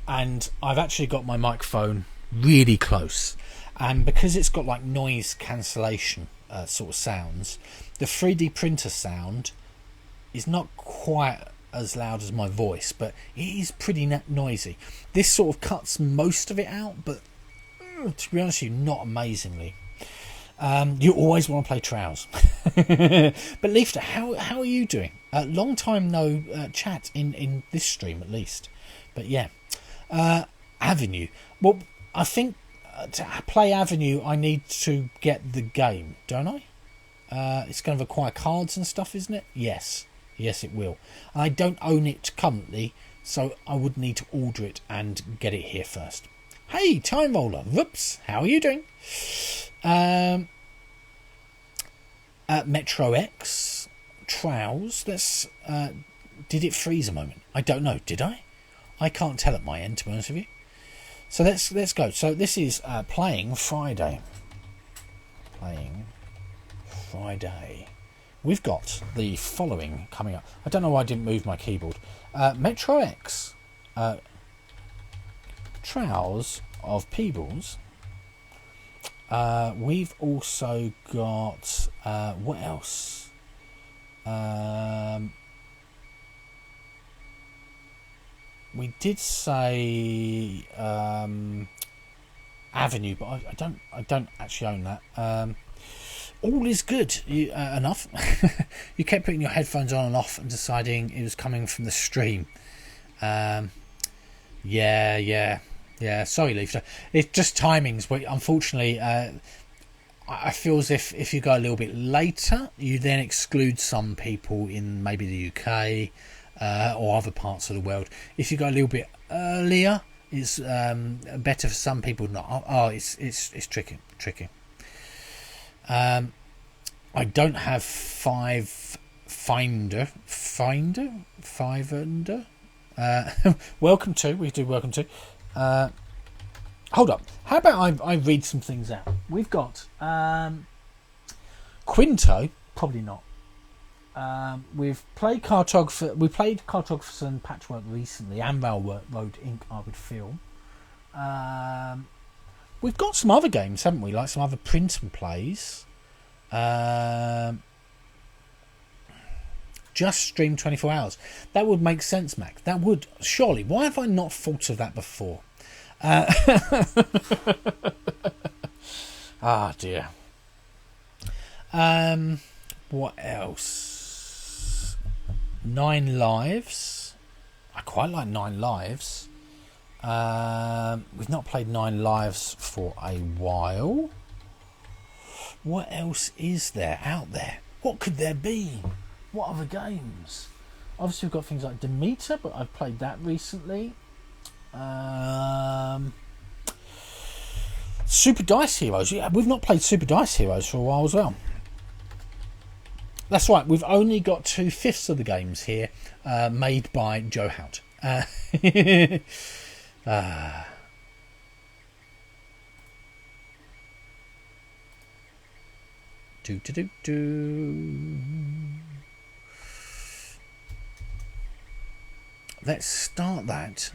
And I've actually got my microphone really close, and because it's got like noise cancellation sort of sounds, the 3D printer sound is not quite as loud as my voice, but it is pretty noisy. This sort of cuts most of it out, but to be honest with you, not amazingly. You always want to play Trows. But Leafter, how are you doing? Long time no chat in this stream, at least. But yeah, Avenue. Well, I think to play Avenue, I need to get the game, don't I? It's going to require cards and stuff, isn't it? Yes, it will. I don't own it currently, so I would need to order it and get it here first. Hey, Time Roller. Whoops, how are you doing? Metro X, Trows. Let's. Did it freeze a moment? I don't know. Did I? I can't tell at my end, to be honest with you. So let's go. So this is playing Friday. We've got the following coming up. I don't know why I didn't move my keyboard. Metro X, Trows of Peebles. We've also got what else? We did say Avenue, but I don't actually own that. All is good. Enough. You kept putting your headphones on and off and deciding it was coming from the stream. Yeah. Sorry, Leafster. It's just timings. But unfortunately, I feel as if you go a little bit later, you then exclude some people in maybe the UK. Or other parts of the world. If you go a little bit earlier, it's better for some people. Not. Oh, it's tricky. I don't have Finder. Welcome to. We do welcome to. Hold up. How about I read some things out? We've got Quinto, probably not. We've played Cartographer. We played Cartographers and Patchwork recently, and Railroad Inc. I would feel. We've got some other games, haven't we? Like some other print and plays. Just stream 24 hours. That would make sense, Mac. That would, surely. Why have I not thought of that before? Dear. What else? 9 Lives. I quite like 9 Lives. We've not played 9 Lives for a while. What else is there out there? What could there be? What other games? Obviously, we've got things like Demeter, but I've played that recently. Super Dice Heroes. Yeah, we've not played Super Dice Heroes for a while as well. That's right. We've only got 2/5 of the games here made by Joe Hout. Let's start that.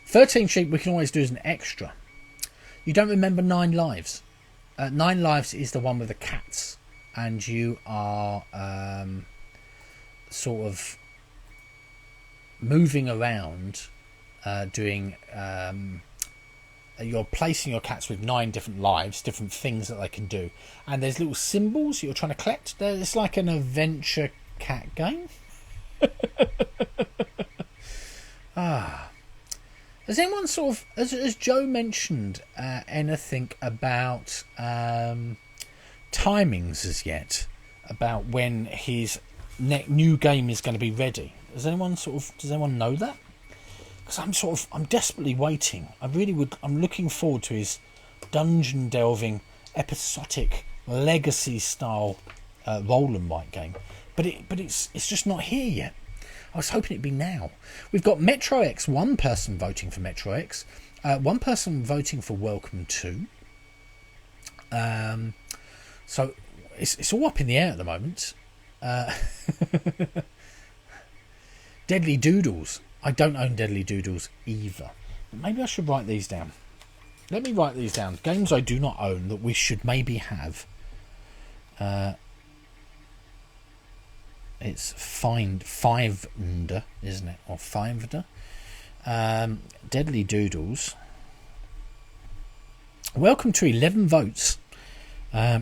13 sheep we can always do as an extra. You don't remember 9 Lives? 9 Lives is the one with the cats, and you are sort of moving around, doing. You're placing your cats with 9 different lives, different things that they can do, and there's little symbols you're trying to collect. It's like an adventure cat game. Has anyone sort of, has Joe mentioned anything about timings as yet? About when his new game is going to be ready? Does anyone know that? Because I'm desperately waiting. I'm looking forward to his dungeon delving, episodic, legacy style roll and write game. But it's just not here yet. I was hoping it'd be now. We've got Metro X, 1 person voting for Metro X, 1 person voting for Welcome 2. So it's all up in the air at the moment. Deadly Doodles. I don't own Deadly Doodles either. But maybe I should write these down. Let me write these down. Games I do not own that we should maybe have. It's Fivender, isn't it? Or Fivender. Deadly Doodles. Welcome to 11 votes. I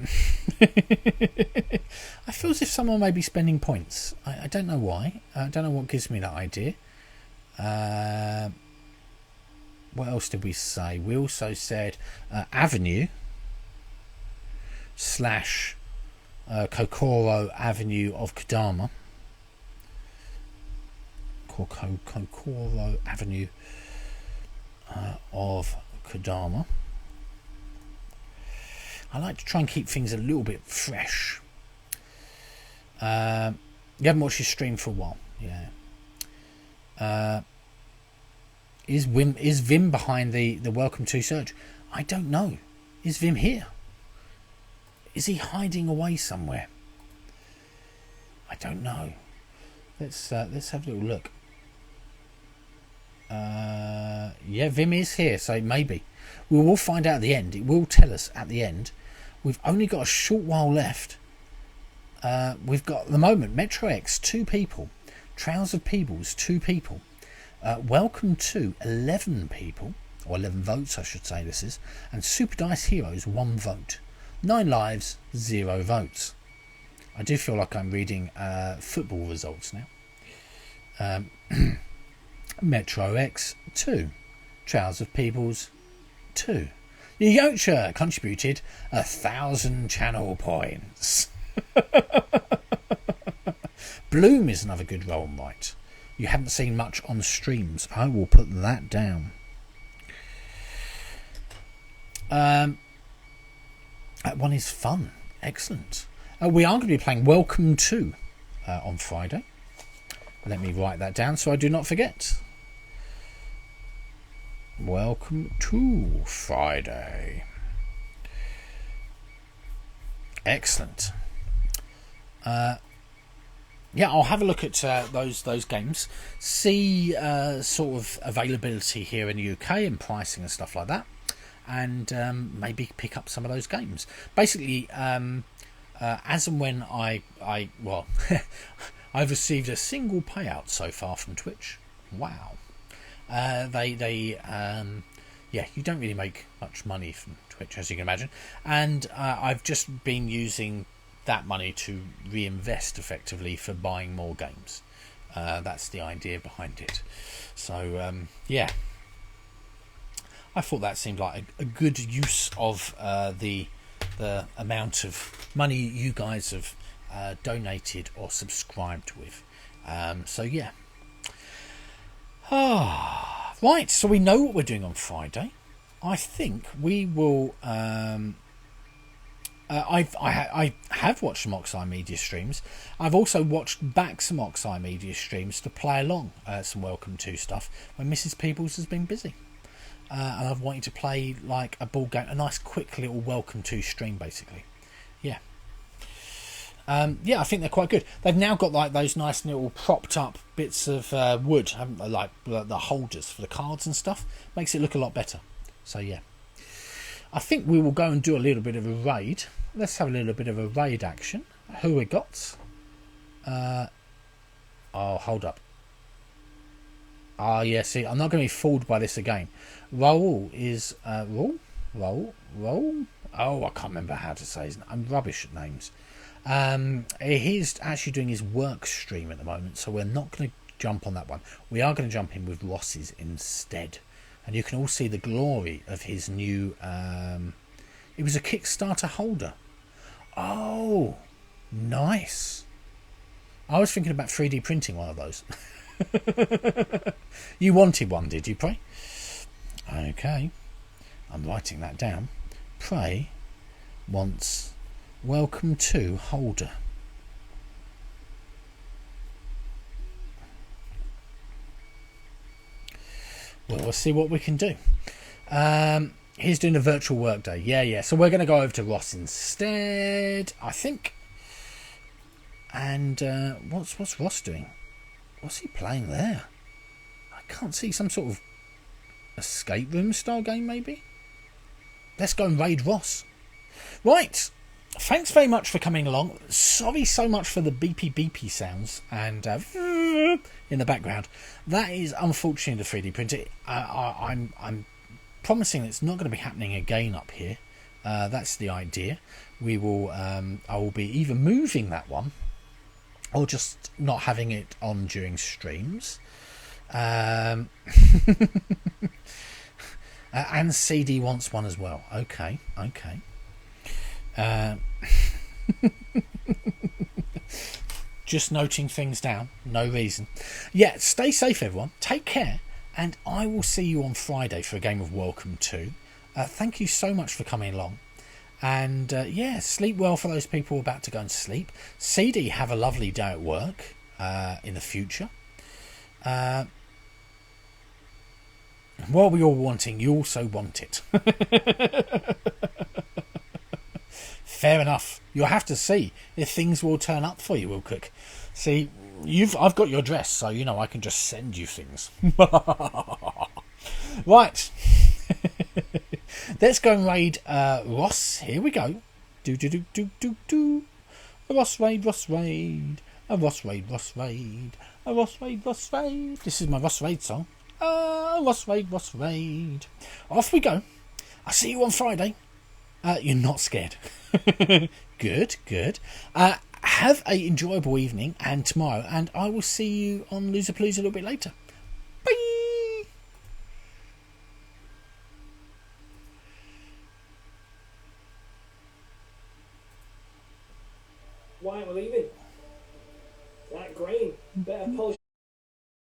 feel as if someone may be spending points. I don't know why. I don't know what gives me that idea. What else did we say? We also said Avenue / Kokoro Avenue of Kodama. Kokoro Avenue of Kodama. I like to try and keep things a little bit fresh. You haven't watched his stream for a while, yeah. Is Vim behind the Welcome to search? I don't know. Is Vim here? Is he hiding away somewhere? I don't know. Let's have a little look. Yeah, Vim is here, so maybe. We will find out at the end. It will tell us at the end. We've only got a short while left. We've got, at the moment, Metro X, 2 people. Trials of Peebles, 2 people. Welcome to 11 people, or 11 votes, I should say this is. And Super Dice Heroes, 1 vote. 9 Lives, 0 votes. I do feel like I'm reading football results now. Metro X, 2. Trials of Peebles, 2. Yocha contributed 1,000 channel points. Bloom is another good roll and write. You haven't seen much on streams. I will put that down. That one is fun. Excellent. We are going to be playing Welcome to on Friday. Let me write that down so I do not forget. Welcome to Friday. Excellent. Yeah, I'll have a look at those games, see sort of availability here in the UK and pricing and stuff like that, and maybe pick up some of those games. Basically, as and when I well, I've received a single payout so far from Twitch. Wow. Yeah, you don't really make much money from Twitch, as you can imagine, and I've just been using that money to reinvest effectively for buying more games. That's the idea behind it. So yeah, I thought that seemed like a good use of the amount of money you guys have donated or subscribed with. So yeah. Right, so we know what we're doing on Friday. I think we will. I have watched some Oxeye Media streams. I've also watched back some Oxeye Media streams to play along some Welcome To stuff when Mrs. Peebles has been busy. And I've wanted to play like a ball game, a nice quick little Welcome To stream basically. Yeah. Yeah, I think they're quite good. They've now got like those nice little propped up bits of wood, haven't they? Like the holders for the cards and stuff. Makes it look a lot better. So yeah. I think we will go and do a little bit of a raid. Let's have a little bit of a raid action. Who we got? Oh, hold up. Yeah, see, I'm not going to be fooled by this again. Raoul is... Raoul? Oh, I can't remember how to say his name. I'm rubbish at names. He's actually doing his work stream at the moment, so we're not going to jump on that one. We are going to jump in with Ross's instead. And you can all see the glory of his new... it was a Kickstarter holder. Oh, nice. I was thinking about 3D printing one of those. You wanted one, did you, Pray? Okay. I'm writing that down. Pray wants Welcome To holder. Well, we'll see what we can do. He's doing a virtual workday. Yeah. So we're going to go over to Ross instead, I think. And what's Ross doing? What's he playing there? I can't see. Some sort of escape room style game, maybe? Let's go and raid Ross. Right. Thanks very much for coming along. Sorry so much for the beepy sounds and in the background. That is unfortunately the 3D printer. I'm promising it's not going to be happening again up here. That's the idea. We will. I will be either moving that one or just not having it on during streams. And CD wants one as well. Okay. Just noting things down, no reason. Yeah, stay safe everyone, take care, and I will see you on Friday for a game of Welcome To. Thank you so much for coming along, and yeah, sleep well for those people about to go and sleep. CD, have a lovely day at work in the future. What we're all wanting, you also want it. Fair enough. You'll have to see if things will turn up for you real quick. See, I've got your address, so you know I can just send you things. Right. Let's go and raid Ross. Here we go. Do. A Ross raid. A Ross raid. A Ross raid. This is my Ross raid song. Ross raid. Off we go. I'll see you on Friday. You're not scared. Good. Have a enjoyable evening and tomorrow, and I will see you on Loserpalooza a little bit later.